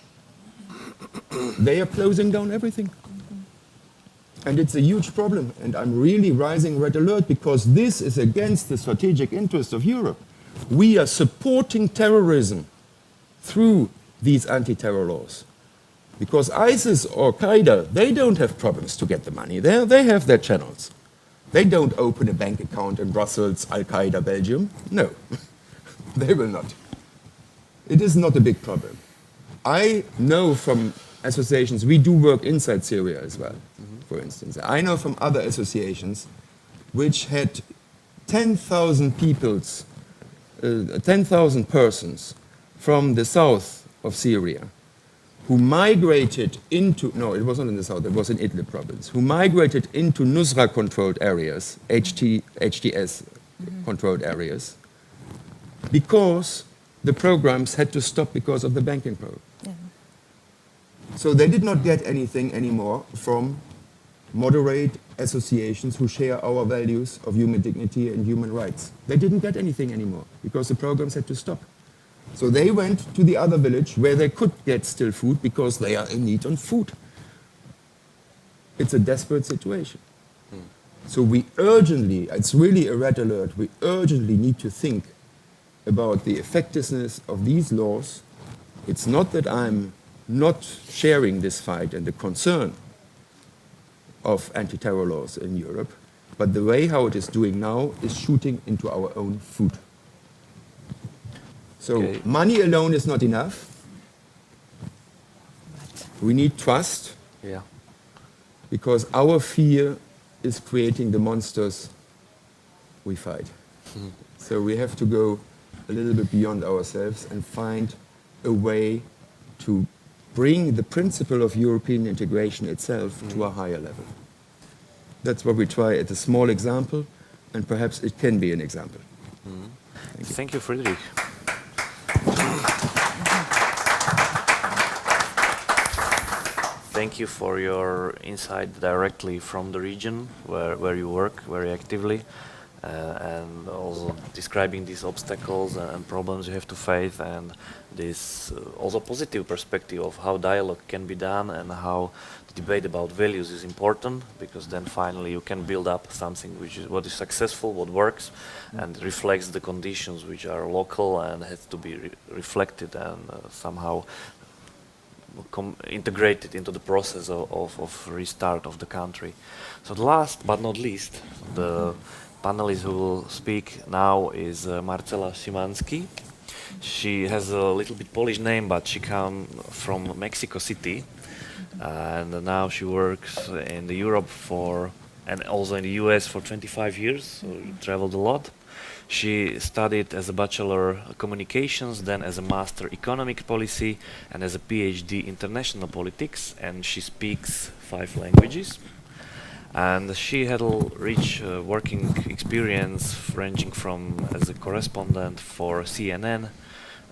they are closing down everything. And it's a huge problem, and I'm really rising red alert because this is against the strategic interest of Europe. We are supporting terrorism through these anti-terror laws. Because ISIS or Qaeda, they don't have problems to get the money. They have their channels. They don't open a bank account in Brussels, Al-Qaeda, Belgium. No, they will not. It is not a big problem. I know from associations, we do work inside Syria as well, for instance. I know from other associations which had 10,000 peoples 10,000 persons from the south of Syria who migrated into, no, it wasn't in the south, it was in Idlib province, who migrated into Nusra-controlled areas, HTS-controlled areas, because the programs had to stop because of the banking program. Yeah. So they did not get anything anymore from moderate associations who share our values of human dignity and human rights. They didn't get anything anymore because the programs had to stop. So they went to the other village where they could get still food because they are in need of food. It's a desperate situation. So we urgently, it's really a red alert, we urgently need to think about the effectiveness of these laws. It's not that I'm not sharing this fight and the concern of anti-terror laws in Europe, but the way how it is doing now is shooting into our own food. So money alone is not enough. We need trust, because our fear is creating the monsters we fight. So we have to go a little bit beyond ourselves and find a way to bring the principle of European integration itself to a higher level. That's what we try at a small example, and perhaps it can be an example. Thank you, Friedrich. Thank you for your insight directly from the region where you work very actively, and also describing these obstacles and problems you have to face, and this also positive perspective of how dialogue can be done and how the debate about values is important, because then finally you can build up something which is what is successful, what works, and reflects the conditions which are local and has to be reflected and somehow integrated into the process of restart of the country. So last but not least, the panelist who will speak now is Marcela Szymanski. She has a little bit Polish name, but she comes from Mexico City, and now she works in the Europe and also in the US for 25 years, so she traveled a lot. She studied as a bachelor communications, then as a master economic policy, and as a PhD international politics, and she speaks 5 languages. And she had a rich working experience ranging from as a correspondent for CNN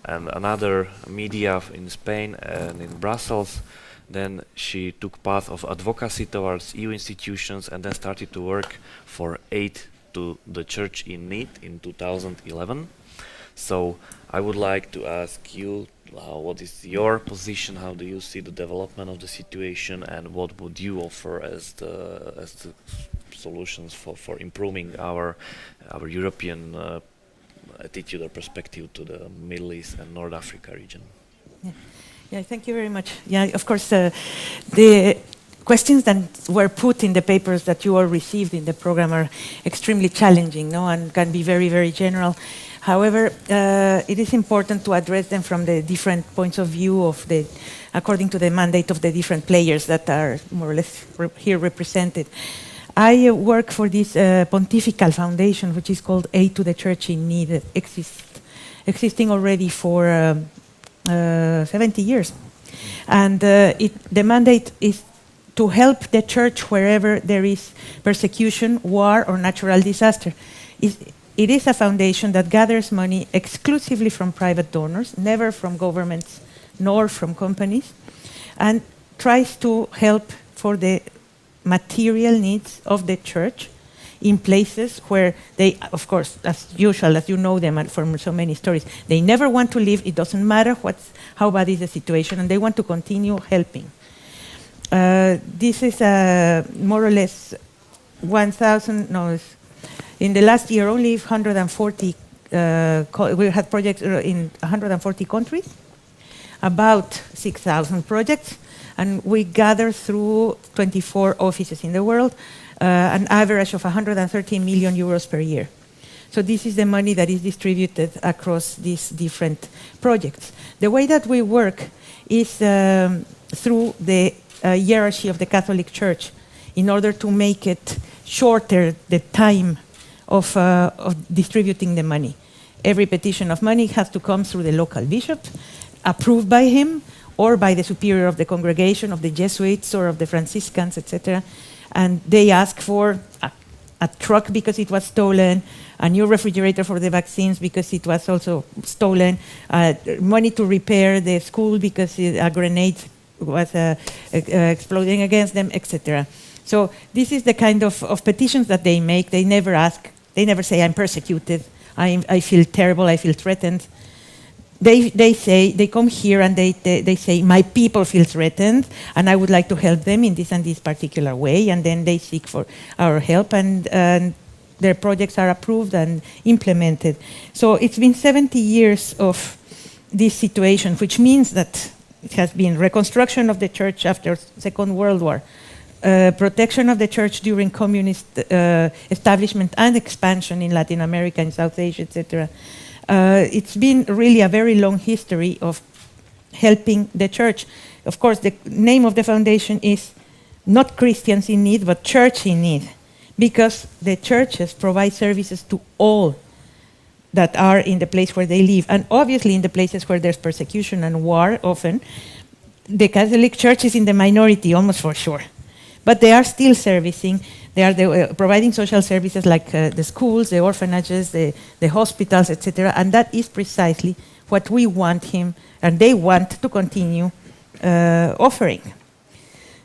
and another media in Spain and in Brussels. Then she took path of advocacy towards EU institutions and then started to work for aid to the Church in Need in 2011. So I would like to ask you, what is your position? How do you see the development of the situation, and what would you offer as the solutions for improving our European attitude or perspective to the Middle East and North Africa region? Yeah, thank you very much. Yeah, of course, the questions that were put in the papers that you all received in the program are extremely challenging, no, and can be very, very general. However, it is important to address them from the different points of view according to the mandate of the different players that are more or less here represented. I work for this pontifical foundation, which is called Aid to the Church in Need, existing already for 70 years. And the mandate is to help the church wherever there is persecution, war, or natural disaster. It is a foundation that gathers money exclusively from private donors, never from governments nor from companies, and tries to help for the material needs of the church in places where they, of course, as usual, as you know them from so many stories, they never want to leave. It doesn't matter how bad is the situation, and they want to continue helping. This is more or less 1,000, no, in the last year only 140, we had projects in 140 countries, about 6,000 projects, and we gather through 24 offices in the world, an average of 130 million euros per year. So this is the money that is distributed across these different projects. The way that we work is through the hierarchy of the Catholic Church, in order to make it shorter the time of distributing the money. Every petition of money has to come through the local bishop, approved by him, or by the superior of the congregation, of the Jesuits or of the Franciscans, etc. And they ask for a truck because it was stolen, a new refrigerator for the vaccines because it was also stolen, money to repair the school because a grenade was exploding against them, etc. So this is the kind of petitions that they make. They never ask, they never say, I'm persecuted, I feel terrible, I feel threatened. They say, they come here and they say, my people feel threatened and I would like to help them in this and this particular way, and then they seek for our help, and their projects are approved and implemented. So it's been 70 years of this situation, which means that it has been reconstruction of the church after Second World War, protection of the church during communist establishment and expansion in Latin America and South Asia, etc. It's been really a very long history of helping the church. Of course, the name of the foundation is not Christians in Need, but Church in Need, because the churches provide services to all that are in the place where they live. And obviously in the places where there's persecution and war, often, the Catholic Church is in the minority, almost for sure. But they are still servicing. They are providing social services like the schools, the orphanages, the hospitals, etc. And that is precisely what we want him, and they want to continue offering.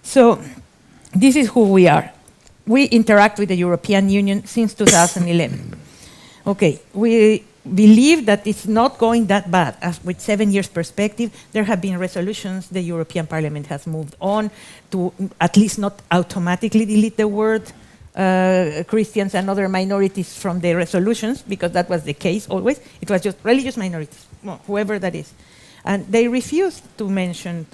So this is who we are. We interact with the European Union since 2011. Okay, we believe that it's not going that bad. With 7 years perspective, there have been resolutions. The European Parliament has moved on to at least not automatically delete the word Christians and other minorities from the resolutions, because that was the case always. It was just religious minorities, well, whoever that is. And they refused to mention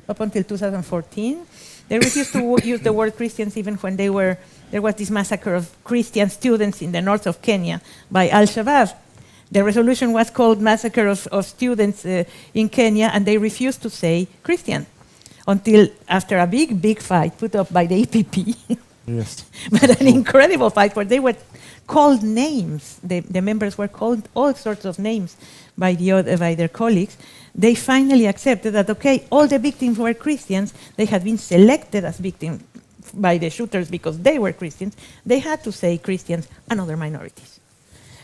up until 2014. They refused to use the word Christians even when there was this massacre of Christian students in the north of Kenya by Al-Shabaab. The resolution was called Massacre of Students in Kenya, and they refused to say Christian until after a big fight put up by the EPP. Yes. But an incredible fight where they were called names. The members were called all sorts of names by their colleagues. They finally accepted that, okay, all the victims were Christians. They had been selected as victims by the shooters because they were Christians. They had to say Christians and other minorities.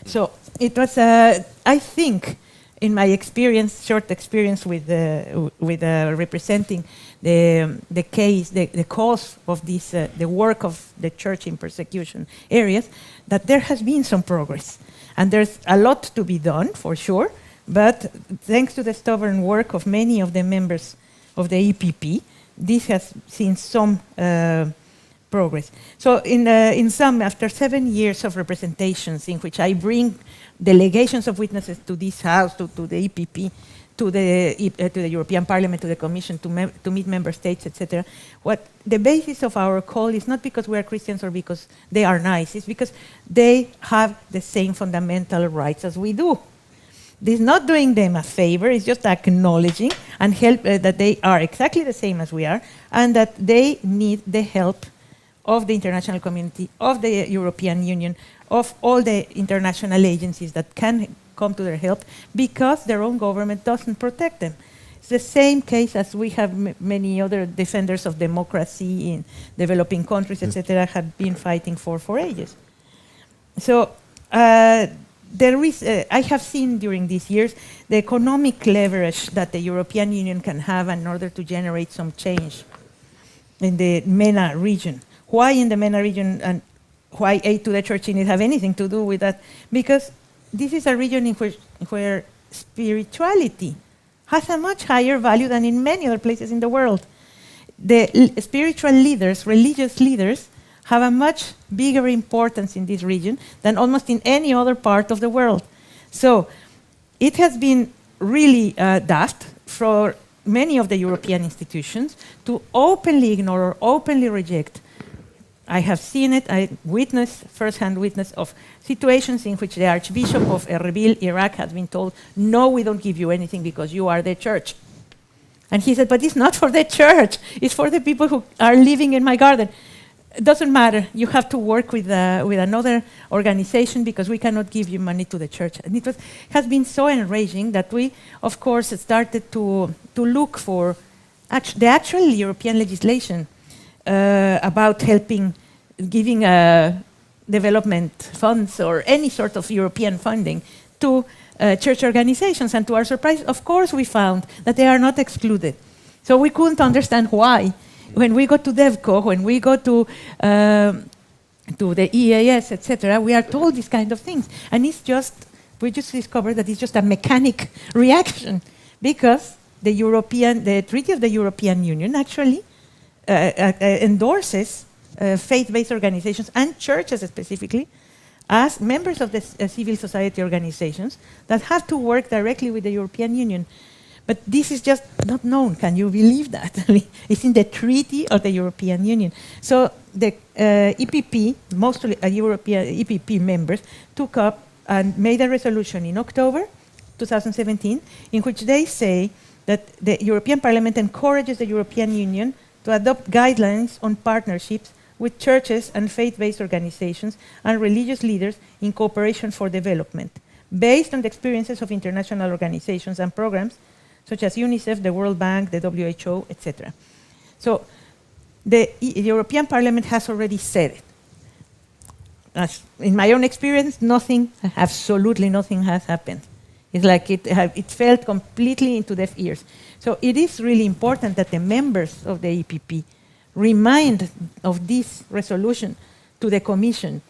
So it was, I think, in my experience, short experience with representing the case, the cause of this, the work of the church in persecution areas, that there has been some progress. And there's a lot to be done, for sure, but thanks to the stubborn work of many of the members of the EPP, this has seen some progress. So in sum, after 7 years of representations in which I bring delegations of witnesses to this house, to the EPP, to the European Parliament, to the Commission, to meet member states, etc. What the basis of our call is not because we are Christians or because they are nice, it's because they have the same fundamental rights as we do. This is not doing them a favor, it's just acknowledging and help that they are exactly the same as we are, and that they need the help of the international community, of the European Union, of all the international agencies that can come to their help, because their own government doesn't protect them. It's the same case as we have many other defenders of democracy in developing countries, etc., have been fighting for ages. So there is, I have seen during these years the economic leverage that the European Union can have in order to generate some change in the Mena region. Why in the Mena region, and why aid to the church in it have anything to do with that? Because this is a region in where spirituality has a much higher value than in many other places in the world. The spiritual leaders, religious leaders, have a much bigger importance in this region than almost in any other part of the world. So it has been really daft for many of the European institutions to openly ignore or openly reject. I have seen it, I witnessed, first-hand witness of situations in which the Archbishop of Erbil, Iraq, has been told, no, we don't give you anything because you are the church. And he said, but it's not for the church, it's for the people who are living in my garden. it doesn't matter. You have to work with another organization because we cannot give you money to the church. And it has been so enraging that we, of course, started to look for the actual European legislation about helping, giving development funds or any sort of European funding to church organizations. And to our surprise, of course, we found that they are not excluded. So we couldn't understand why. When we go to DevCo, when we go to the EAS, etc., we are told these kind of things. And we just discovered that it's just a mechanic reaction because the Treaty of the European Union actually endorses faith-based organizations and churches specifically as members of the civil society organizations that have to work directly with the European Union. But this is just not known. Can you believe that? It's in the Treaty of the European Union. So the EPP, mostly European EPP members, took up and made a resolution in October 2017 in which they say that the European Parliament encourages the European Union to adopt guidelines on partnerships with churches and faith-based organizations and religious leaders in cooperation for development, based on the experiences of international organizations and programs such as UNICEF, the World Bank, the WHO, etc. So the European Parliament has already said it. As in my own experience, absolutely nothing has happened. It's like it fell completely into deaf ears. So it is really important that the members of the EPP remind of this resolution to the Commission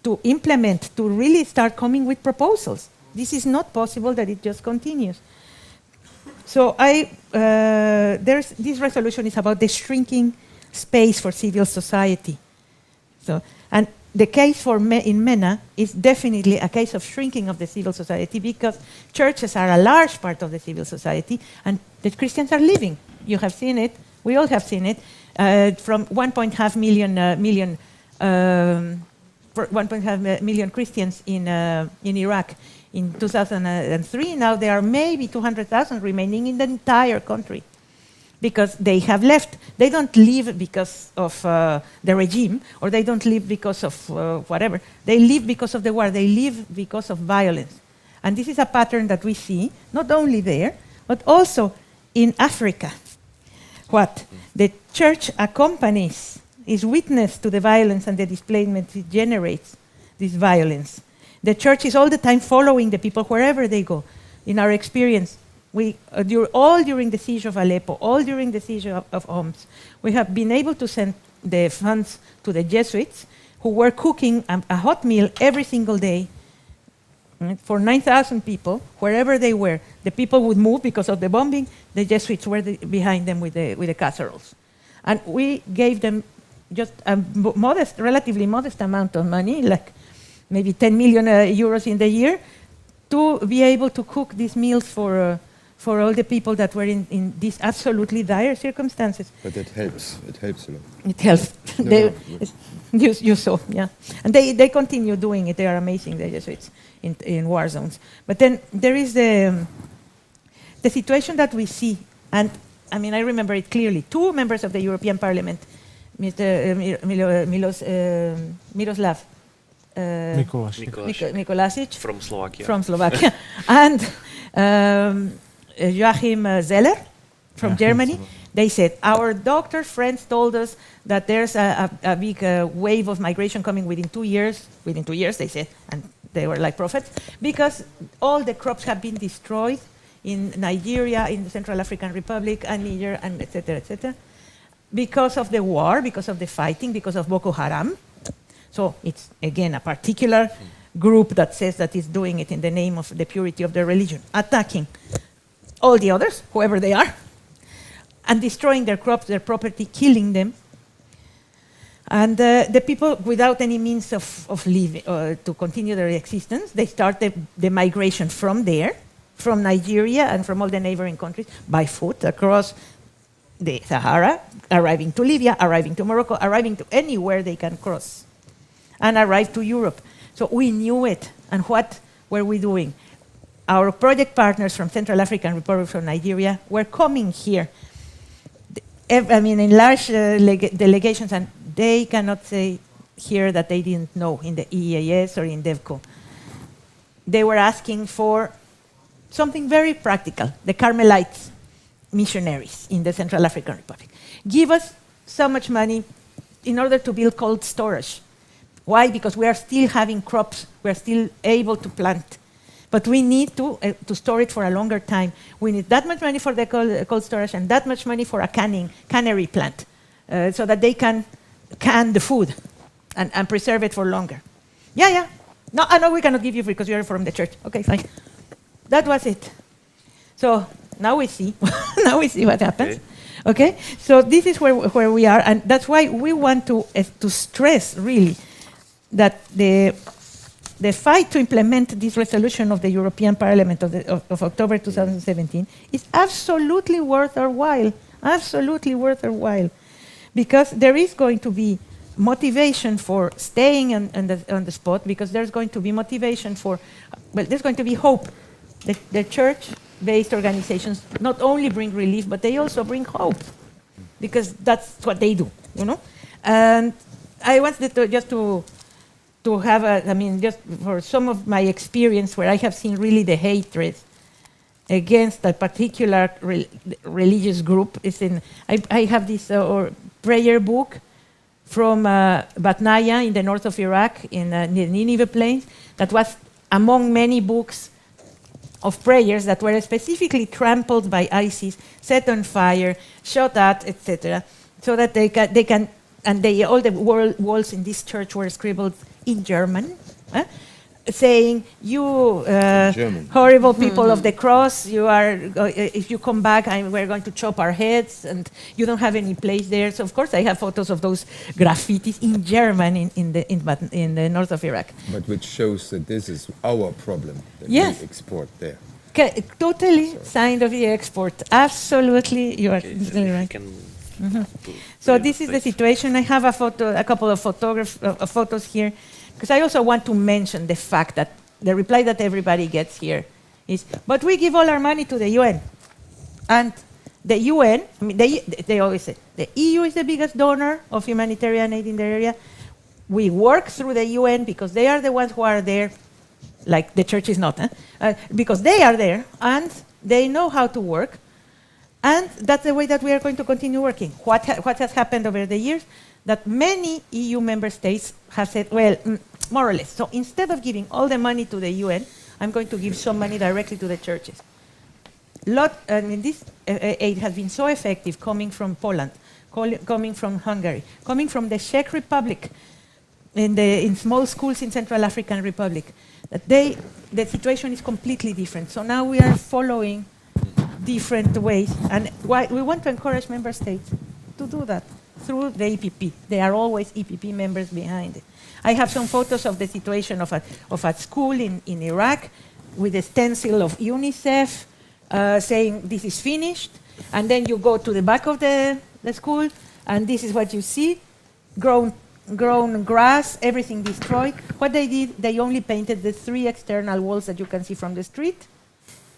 to implement, to really start coming with proposals. This is not possible that it just continues. So this resolution is about the shrinking space for civil society. So, and the case in Mena is definitely a case of shrinking of the civil society because churches are a large part of the civil society and the Christians are leaving. You have seen it. We all have seen it. From 1.5 million Christians in Iraq in 2003, now there are maybe 200,000 remaining in the entire country because they have left. They don't leave because of the regime, or they don't leave because of whatever. They leave because of the war. They leave because of violence. And this is a pattern that we see, not only there, but also in Africa. What? The church accompanies, is witness to the violence and the displacement it generates, this violence. The church is all the time following the people wherever they go. In our experience, all during the siege of Aleppo, all during the siege of Homs, we have been able to send the funds to the Jesuits who were cooking a hot meal every single day for 9,000 people, wherever they were. The people would move because of the bombing. The Jesuits were behind them with the casseroles. And we gave them just a relatively modest amount of money, like maybe 10 million euros in the year, to be able to cook these meals for all the people that were in these absolutely dire circumstances. But it helps. It helps a lot. It helps. You saw, yeah. And they continue doing it. They are amazing, the Jesuits, in war zones. But then there is the situation that we see, and I mean, I remember it clearly. Two members of the European Parliament, Mr. Miroslav Mikolasic from Slovakia, and Joachim Zeller from Germany. They said, our doctor friends told us that there's a big wave of migration coming within 2 years. Within 2 years, they said, and they were like prophets, because all the crops have been destroyed in Nigeria, in the Central African Republic, and Niger, and et cetera, because of the war, because of the fighting, because of Boko Haram. So it's, again, a particular group that says that it's doing it in the name of the purity of their religion, attacking all the others, whoever they are, and destroying their crops, their property, killing them. And the people, without any means of living, to continue their existence, they started the migration from there, from Nigeria and from all the neighboring countries, by foot across the Sahara, arriving to Libya, arriving to Morocco, arriving to anywhere they can cross, and arrive to Europe. So we knew it. And what were we doing? Our project partners from Central African Republic, from Nigeria, were coming here. I mean, in large delegations, and they cannot say here that they didn't know in the EAS or in DevCo. They were asking for something very practical, the Carmelites missionaries in the Central African Republic. Give us so much money in order to build cold storage. Why? Because we are still having crops, we are still able to plant. But we need to store it for a longer time. We need that much money for the cold storage and that much money for a cannery plant so that they can can the food and preserve it for longer. Yeah. No, I know we cannot give you free because you're from the church. Okay, fine. That was it. So now we see. Now we see what happens. Okay? So this is where we are, and that's why we want to stress really that the fight to implement this resolution of the European Parliament of October 2017 is absolutely worth our while. Absolutely worth our while. Because there is going to be motivation for staying on the spot, because there's going to be motivation for, well, there's going to be hope. The church-based organizations not only bring relief, but they also bring hope, because that's what they do, you know? And I wanted to have just for some of my experience where I have seen really the hatred against a particular religious group is I have this prayer book from Batnaya in the north of Iraq, in the Nineveh Plains, that was among many books of prayers that were specifically trampled by ISIS, set on fire, shot at, etc., so that they can all the walls in this church were scribbled in German, saying, "You horrible people of the cross, you are. If you come back, we're going to chop our heads, and you don't have any place there." So of course, I have photos of those graffitis in German in the north of Iraq. But which shows that this is our problem that yes. we export there. Totally sign of the export. Absolutely, you are right. So this is the situation. I have a couple of photos here, because I also want to mention the fact that the reply that everybody gets here is, but we give all our money to the UN. And the UN, they always say, the EU is the biggest donor of humanitarian aid in the area. We work through the UN because they are the ones who are there, like the church is not, because they are there and they know how to work. And that's the way that we are going to continue working. What has happened over the years? That many EU member states have said, well, more or less. So instead of giving all the money to the UN, I'm going to give some money directly to the churches. This aid has been so effective coming from Poland, coming from Hungary, coming from the Czech Republic, in small schools in Central African Republic, that the situation is completely different. So now we are following different ways, and we want to encourage member states to do that through the EPP. There are always EPP members behind it. I have some photos of the situation of a school in Iraq with a stencil of UNICEF saying this is finished, and then you go to the back of the school, and this is what you see, grown grass, everything destroyed. What they did, they only painted the 3 external walls that you can see from the street,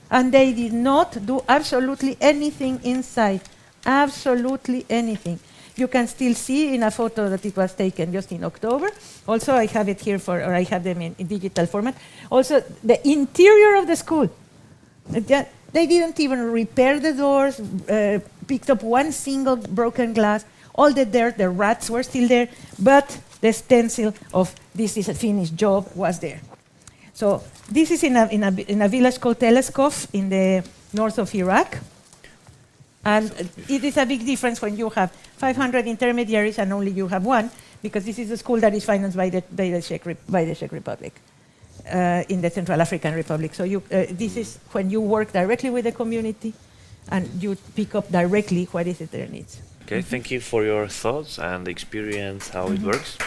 and they did not do absolutely anything inside, absolutely anything. You can still see in a photo that it was taken just in October. Also, I have it here I have them in digital format. Also, the interior of the school. They didn't even repair the doors, picked up one single broken glass. All the dirt, the rats were still there, but the stencil of this is a finished job was there. So this is in a village called Teleskov in the north of Iraq. And it is a big difference when you have 500 intermediaries and only you have one, because this is a school that is financed by the Czech Republic, in the Central African Republic. So this is when you work directly with the community and you pick up directly what is it their needs. Okay, thank you for your thoughts and experience how it works.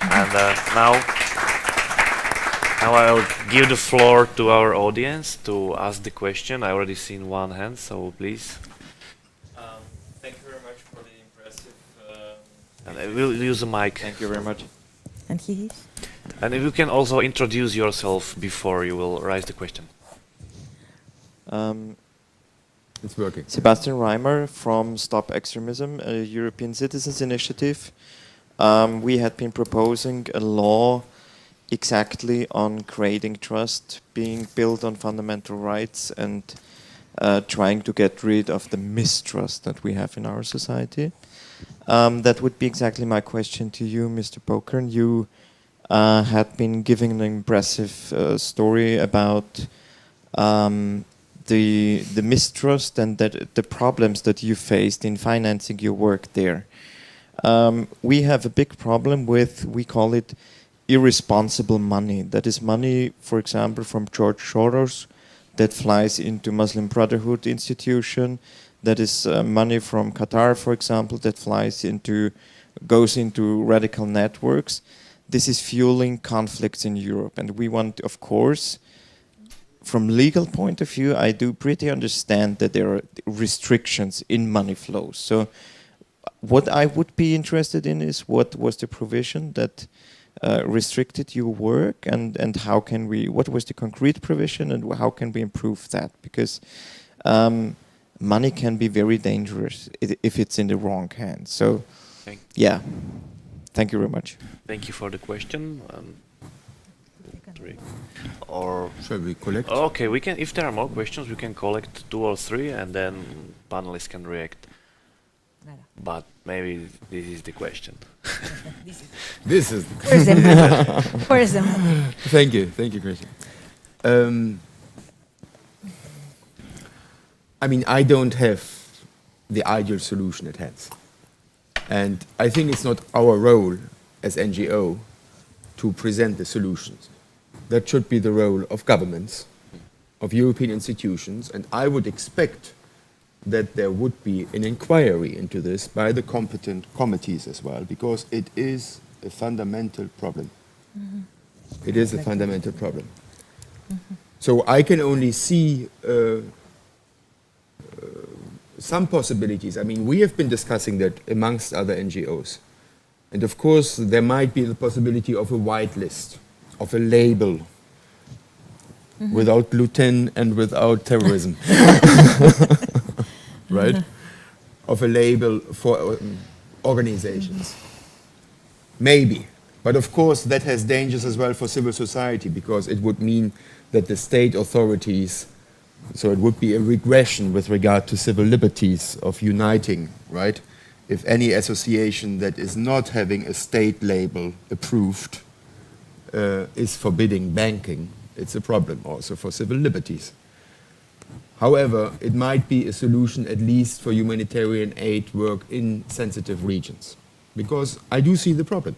And now I'll give the floor to our audience to ask the question. I already seen one hand, so please. Thank you very much for the impressive... and I will use the mic. Thank you very much. And he is? And if you can also introduce yourself before you will raise the question. It's working. Sebastian Reimer from Stop Extremism, a European Citizens Initiative. we had been proposing a law exactly on creating trust, being built on fundamental rights, and trying to get rid of the mistrust that we have in our society. That would be exactly my question to you, Mr. Pokern. You had been giving an impressive story about the mistrust and that the problems that you faced in financing your work there. We have a big problem with, we call it irresponsible money. That is money, for example, from George Soros that flies into Muslim Brotherhood institution. That is money from Qatar, for example, that goes into radical networks. This is fueling conflicts in Europe. And we want, of course, from legal point of view, I do pretty understand that there are restrictions in money flows. So what I would be interested in is what was the provision that restricted your work, and how can we, what was the concrete provision, and how can we improve that? Because money can be very dangerous if it's in the wrong hands. So, yeah, thank you very much. Thank you for the question. Or shall we collect? Okay, we can. If there are more questions, we can collect 2 or 3, and then panelists can react. But maybe this is the question. This is. Where's the Thank you, Christian. I mean, I don't have the ideal solution at hand, and I think it's not our role as NGO to present the solutions. That should be the role of governments, of European institutions, and I would expect that there would be an inquiry into this by the competent committees as well, because it is a fundamental problem. Mm-hmm. It is a fundamental problem. Mm-hmm. So I can only see some possibilities. I mean, we have been discussing that amongst other NGOs. And of course, there might be the possibility of a white list, of a label, without gluten and without terrorism. Right? Of a label for organizations. Maybe. But of course, that has dangers as well for civil society, because it would mean that the state authorities, so it would be a regression with regard to civil liberties of uniting, right? If any association that is not having a state label approved is forbidding banking, it's a problem also for civil liberties. However, it might be a solution at least for humanitarian aid work in sensitive regions, because I do see the problem.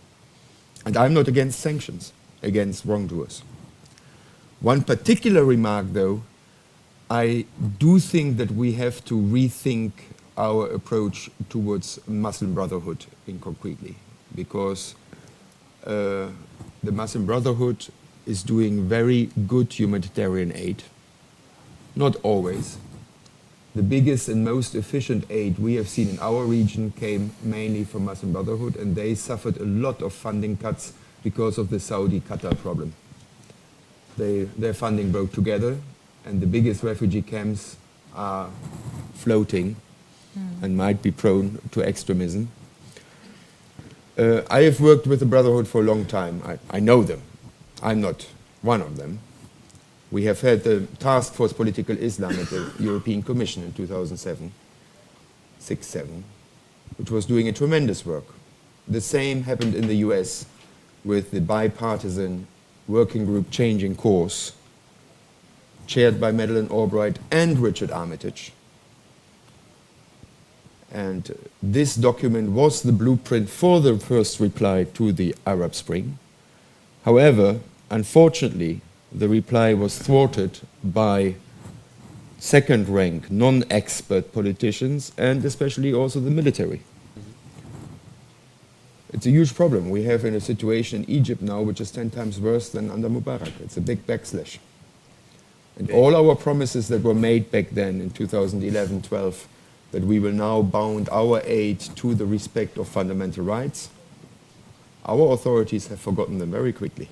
And I'm not against sanctions against wrongdoers. One particular remark, though, I do think that we have to rethink our approach towards Muslim Brotherhood in concretely, because the Muslim Brotherhood is doing very good humanitarian aid. Not always. The biggest and most efficient aid we have seen in our region came mainly from Muslim Brotherhood, and they suffered a lot of funding cuts because of the Saudi-Qatar problem. Their funding broke together, and the biggest refugee camps are floating and might be prone to extremism. I have worked with the Brotherhood for a long time. I know them. I'm not one of them. We have had the Task Force Political Islam at the European Commission in 2007, 6-7, which was doing a tremendous work. The same happened in the US with the bipartisan working group Changing Course, chaired by Madeleine Albright and Richard Armitage. And this document was the blueprint for the first reply to the Arab Spring. However, unfortunately, the reply was thwarted by second-rank, non-expert politicians, and especially also the military. It's a huge problem we have in a situation in Egypt now which is 10 times worse than under Mubarak. It's a big backslash. And all our promises that were made back then in 2011-12, that we will now bound our aid to the respect of fundamental rights, our authorities have forgotten them very quickly.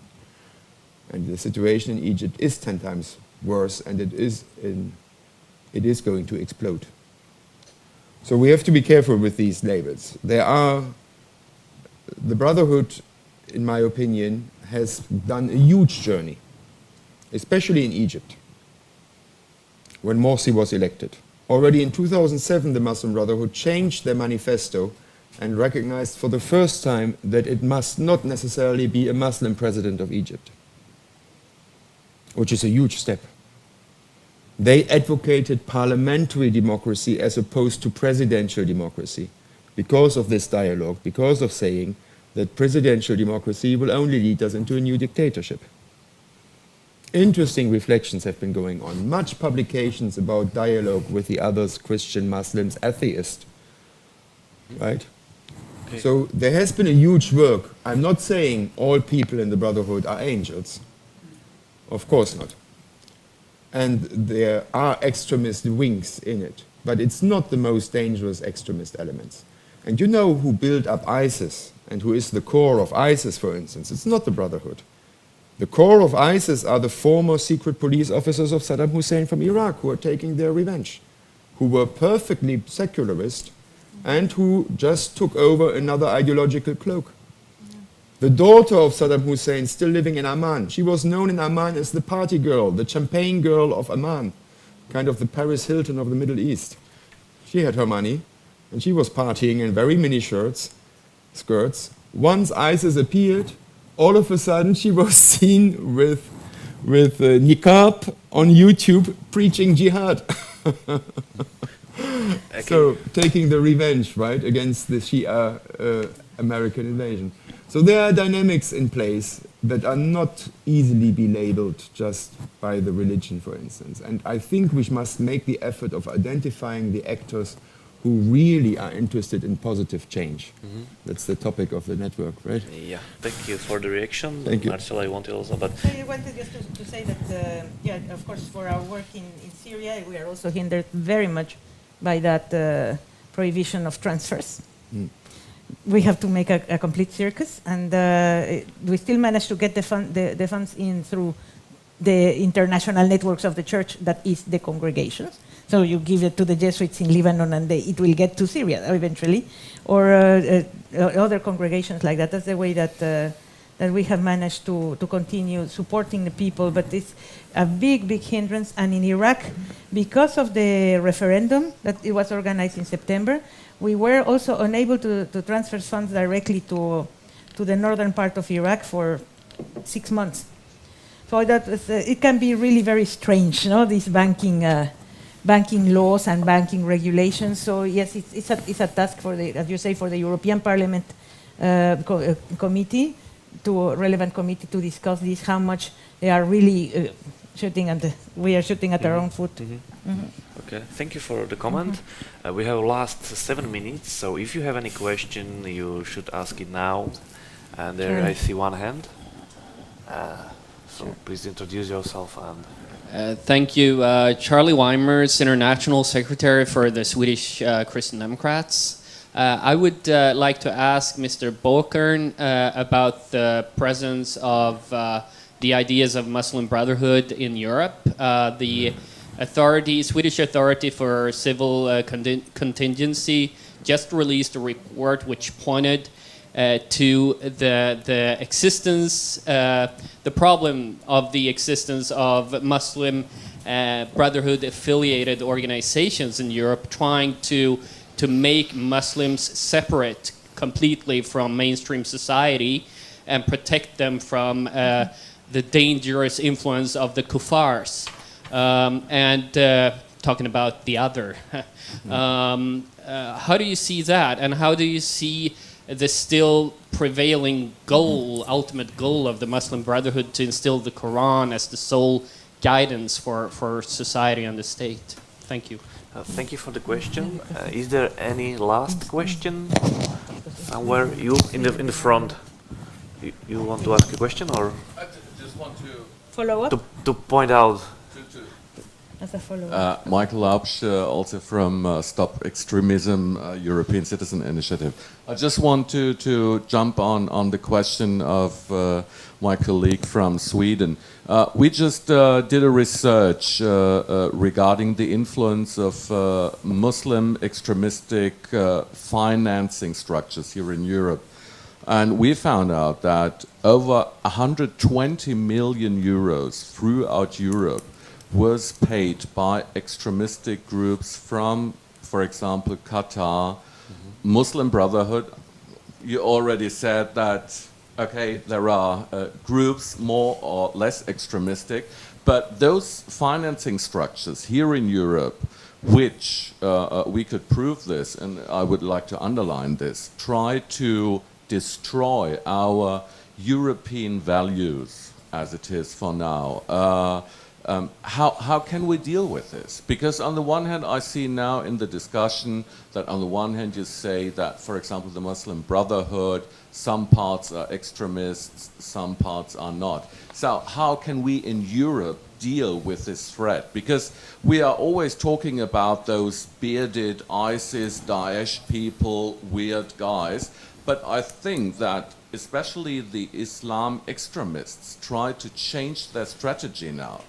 And the situation in Egypt is 10 times worse, and it is going to explode. So we have to be careful with these labels. There are the Brotherhood, in my opinion, has done a huge journey, especially in Egypt, when Morsi was elected. Already in 2007, the Muslim Brotherhood changed their manifesto and recognized for the first time that it must not necessarily be a Muslim president of Egypt, which is a huge step. They advocated parliamentary democracy as opposed to presidential democracy because of this dialogue, because of saying that presidential democracy will only lead us into a new dictatorship. Interesting reflections have been going on. Much publications about dialogue with the others, Christian, Muslims, atheists, right? Okay. So there has been a huge work. I'm not saying all people in the Brotherhood are angels. Of course not. And there are extremist wings in it. But it's not the most dangerous extremist elements. And you know who built up ISIS and who is the core of ISIS, for instance? It's not the Brotherhood. The core of ISIS are the former secret police officers of Saddam Hussein from Iraq who are taking their revenge, who were perfectly secularist and who just took over another ideological cloak. The daughter of Saddam Hussein, still living in Amman, she was known in Amman as the party girl, the champagne girl of Amman, kind of the Paris Hilton of the Middle East. She had her money, and she was partying in very mini skirts. Once ISIS appeared, all of a sudden she was seen with niqab on YouTube preaching jihad. So taking the revenge, right, against the Shia American invasion. So there are dynamics in place that are not easily be labeled just by the religion, for instance. And I think we must make the effort of identifying the actors who really are interested in positive change. Mm-hmm. That's the topic of the network, right? Yeah, thank you for the reaction. Thank you. Marcela, I wanted also, but... So I wanted just to say that, yeah, of course, for our work in Syria, we are also hindered very much by that prohibition of transfers. Mm. We have to make a complete circus, and we still manage to get the funds in through the international networks of the church, that is the congregations. So you give it to the Jesuits in Lebanon and it will get to Syria eventually, or other congregations like that. That's the way that that we have managed to continue supporting the people, but it's a big hindrance. And in Iraq, because of the referendum that it was organized in September, we were also unable to transfer funds directly to the northern part of Iraq for 6 months. So that it can be really very strange, you know, these banking laws and banking regulations. So yes, it's a task for the, as you say, for the European Parliament committee, relevant committee, to discuss this, how much they are really shooting at we are shooting at our own foot. Mm-hmm. Mm-hmm. Okay, thank you for the comment. Mm-hmm. We have last 7 minutes, so if you have any question, you should ask it now. And there I see one hand. So please introduce yourself. And thank you. Charlie Weimers, International Secretary for the Swedish Christian Democrats. I would like to ask Mr. Bokern about the presence of the ideas of Muslim Brotherhood in Europe. The Swedish Authority for Civil Contingency just released a report which pointed to the existence, the problem of the existence of Muslim Brotherhood affiliated organizations in Europe trying to make Muslims separate completely from mainstream society and protect them from the dangerous influence of the kuffars. And talking about the other. How do you see that, and how do you see the still prevailing goal, ultimate goal of the Muslim Brotherhood to instill the Quran as the sole guidance for society and the state? Thank you. Thank you for the question. Is there any last question? Somewhere you in the front. You want to ask a question, or I just want to follow up to point out. As a follow-up. Michael Laubsch, also from Stop Extremism, European Citizen Initiative. I just want to jump on the question of my colleague from Sweden. We just did a research regarding the influence of Muslim extremistic financing structures here in Europe And we found out that over 120 million euros throughout Europe was paid by extremistic groups from, for example, Qatar, Muslim Brotherhood. You already said that, okay, there are groups more or less extremistic, but those financing structures here in Europe, which we could prove this, and I would like to underline this, try to destroy our European values as it is for now. How can we deal with this? Because on the one hand, I see now in the discussion that on the one hand you say that, for example, the Muslim Brotherhood, some parts are extremists, some parts are not. So how can we in Europe deal with this threat? Because we are always talking about those bearded ISIS, Daesh people, weird guys, but I think that especially the Islam extremists try to change their strategy now.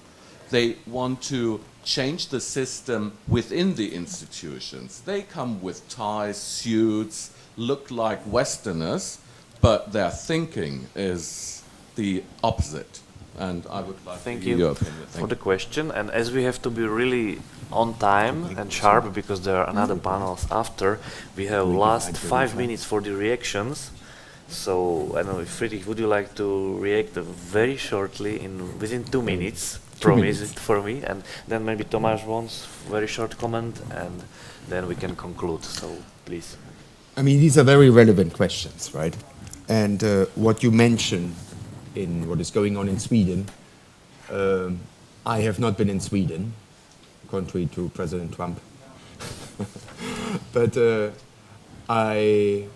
They want to change the system within the institutions. They come with ties, suits, look like Westerners, but their thinking is the opposite. And I would like Thank to hear you your opinion. for the question. And as we have to be really on time and sharp because there are another panels after, we have last 5 minutes for the reactions. So I don't know if Friedrich, would you like to react very shortly within 2 minutes? Promise it for me, and then maybe Tomáš wants very short comment, and then we can conclude. So please. I mean, these are very relevant questions, right? And what you mentioned in what is going on in Sweden, I have not been in Sweden, contrary to President Trump. But I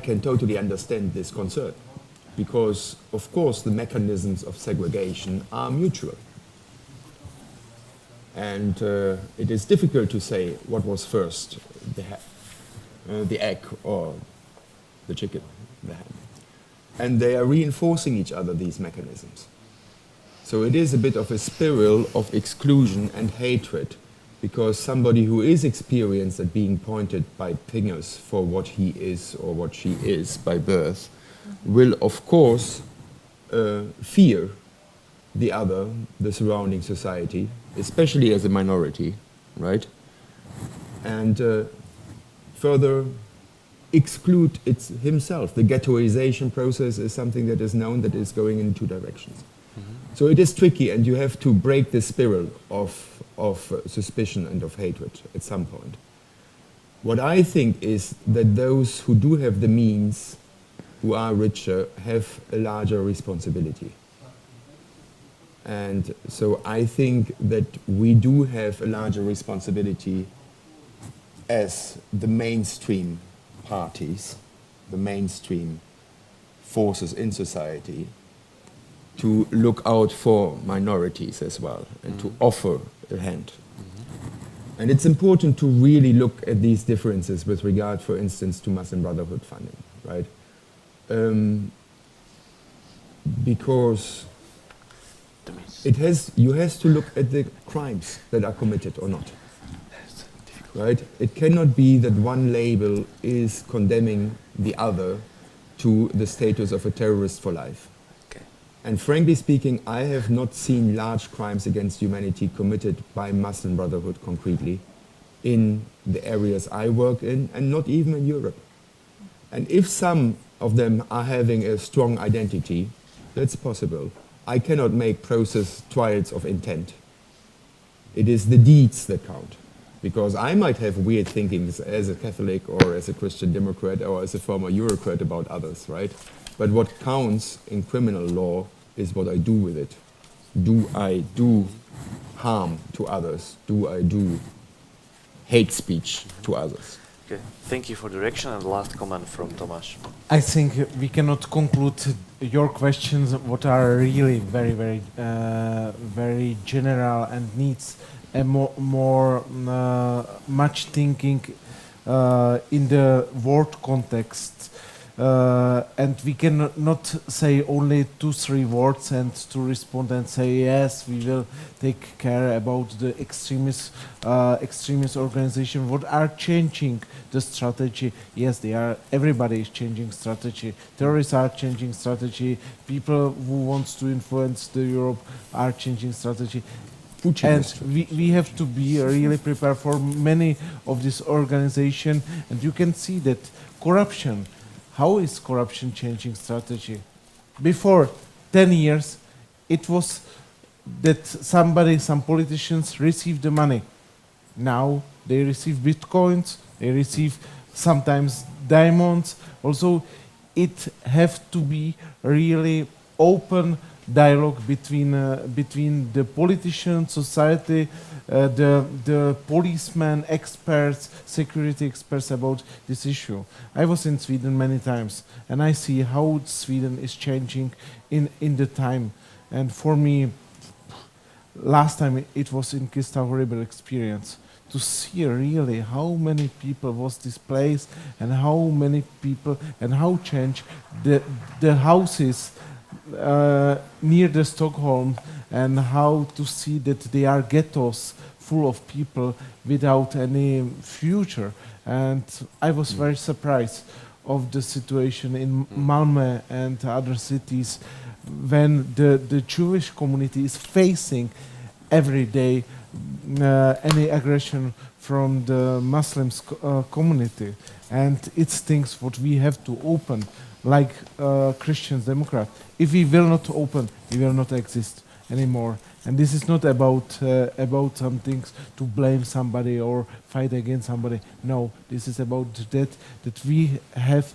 can totally understand this concern, because, of course, the mechanisms of segregation are mutual. And it is difficult to say what was first, the egg or the chicken, the hen. And they are reinforcing each other, these mechanisms. So it is a bit of a spiral of exclusion and hatred, because somebody who is experienced at being pointed by fingers for what he is or what she is by birth will, of course, fear the other, the surrounding society, especially as a minority, right? And further exclude himself. The ghettoization process is something that is known, that is going in 2 directions. So it is tricky, and you have to break the spiral of suspicion and of hatred at some point. What I think is that those who do have the means, who are richer, have a larger responsibility. And so I think that we do have a larger responsibility as the mainstream parties, the mainstream forces in society, to look out for minorities as well, and to offer a hand. And it's important to really look at these differences with regard, for instance, to Muslim Brotherhood funding, right? Because you have to look at the crimes that are committed or not, right? It cannot be that one label is condemning the other to the status of a terrorist for life. And frankly speaking, I have not seen large crimes against humanity committed by Muslim Brotherhood concretely in the areas I work in, and not even in Europe. And if some of them are having a strong identity, that's possible. I cannot make process trials of intent. It is the deeds that count. Because I might have weird thinkings as a Catholic or as a Christian Democrat or as a former Eurocrat about others, right? But what counts in criminal law is what I do with it. Do I do harm to others? Do I do hate speech to others? Okay, thank you for the direction, and last comment from Tomáš. I think we cannot conclude your questions, what are really very, very general and needs a much thinking in the world context. and we cannot say only 2-3 words and to respond and say yes, we will take care about the extremist organization. What are changing the strategy? Yes, they are. Everybody is changing strategy. Terrorists are changing strategy. People who wants to influence the Europe are changing strategy. And we have to be really prepared for many of this organization. And you can see that corruption. How is corruption changing strategy? Before 10 years, it was that some politicians received the money. Now they receive bitcoins, they receive sometimes diamonds. Also, it have to be really open dialogue between the politicians, society, the policemen, experts, security experts about this issue. I was in Sweden many times, and I see how Sweden is changing in the time. And for me, last time it was in Kista a horrible experience to see really how many people was displaced and how many people and how change the houses near the Stockholm, and how to see that they are ghettos full of people without any future. And I was very surprised of the situation in Malmö and other cities when the Jewish community is facing every day any aggression from the Muslim community. And it's things what we have to open, like Christians, Democrats. If we will not open, we will not exist anymore. And this is not about some things to blame somebody or fight against somebody. No, this is about that we have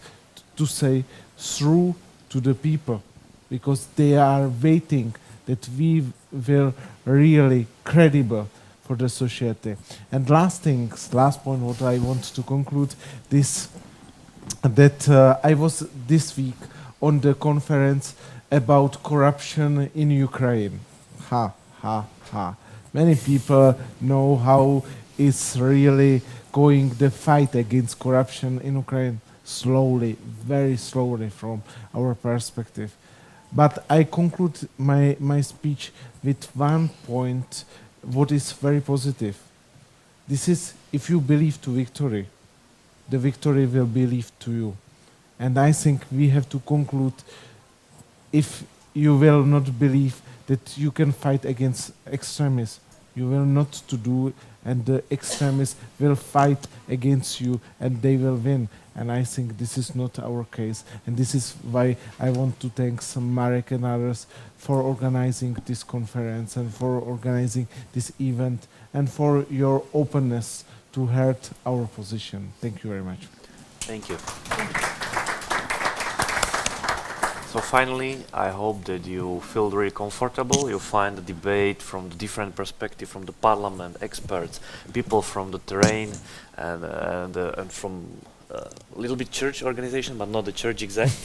to say through to the people, because they are waiting that we will really credible for the society. And last point what I want to conclude this, that I was this week on the conference about corruption in Ukraine. Many people know how it's really going the fight against corruption in Ukraine slowly, very slowly from our perspective. But I conclude my speech with one point what is very positive. This is, if you believe to victory, the victory will believe to you. And I think we have to conclude, if you will not believe that you can fight against extremists, you will not to do, and the extremists will fight against you and they will win. And I think this is not our case. And this is why I want to thank Marek and others for organizing this conference and for organizing this event and for your openness to hear our position. Thank you very much. Thank you. So finally, I hope that you feel really comfortable. You find the debate from the different perspective, from the parliament, experts, people from the terrain, and from a little bit church organization, but not the church exact.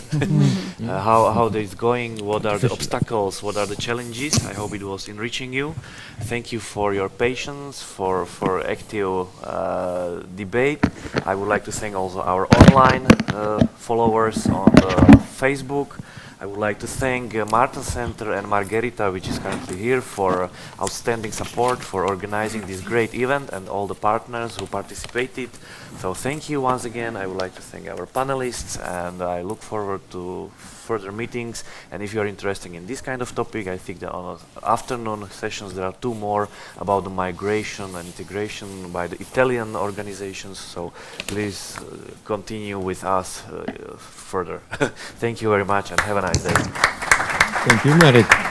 How it's going, what are the obstacles, what are the challenges. I hope it was enriching you. Thank you for your patience, for active debate. I would like to thank also our online followers on Facebook. I would like to thank Martin Center and Margarita, which is currently here, for outstanding support for organizing this great event, and all the partners who participated. So thank you once again. I would like to thank our panelists, and I look forward to further meetings. And if you are interested in this kind of topic, I think that on afternoon sessions there are 2 more about the migration and integration by the Italian organizations. So please continue with us further. Thank you very much and have a nice day. Thank you, Marek.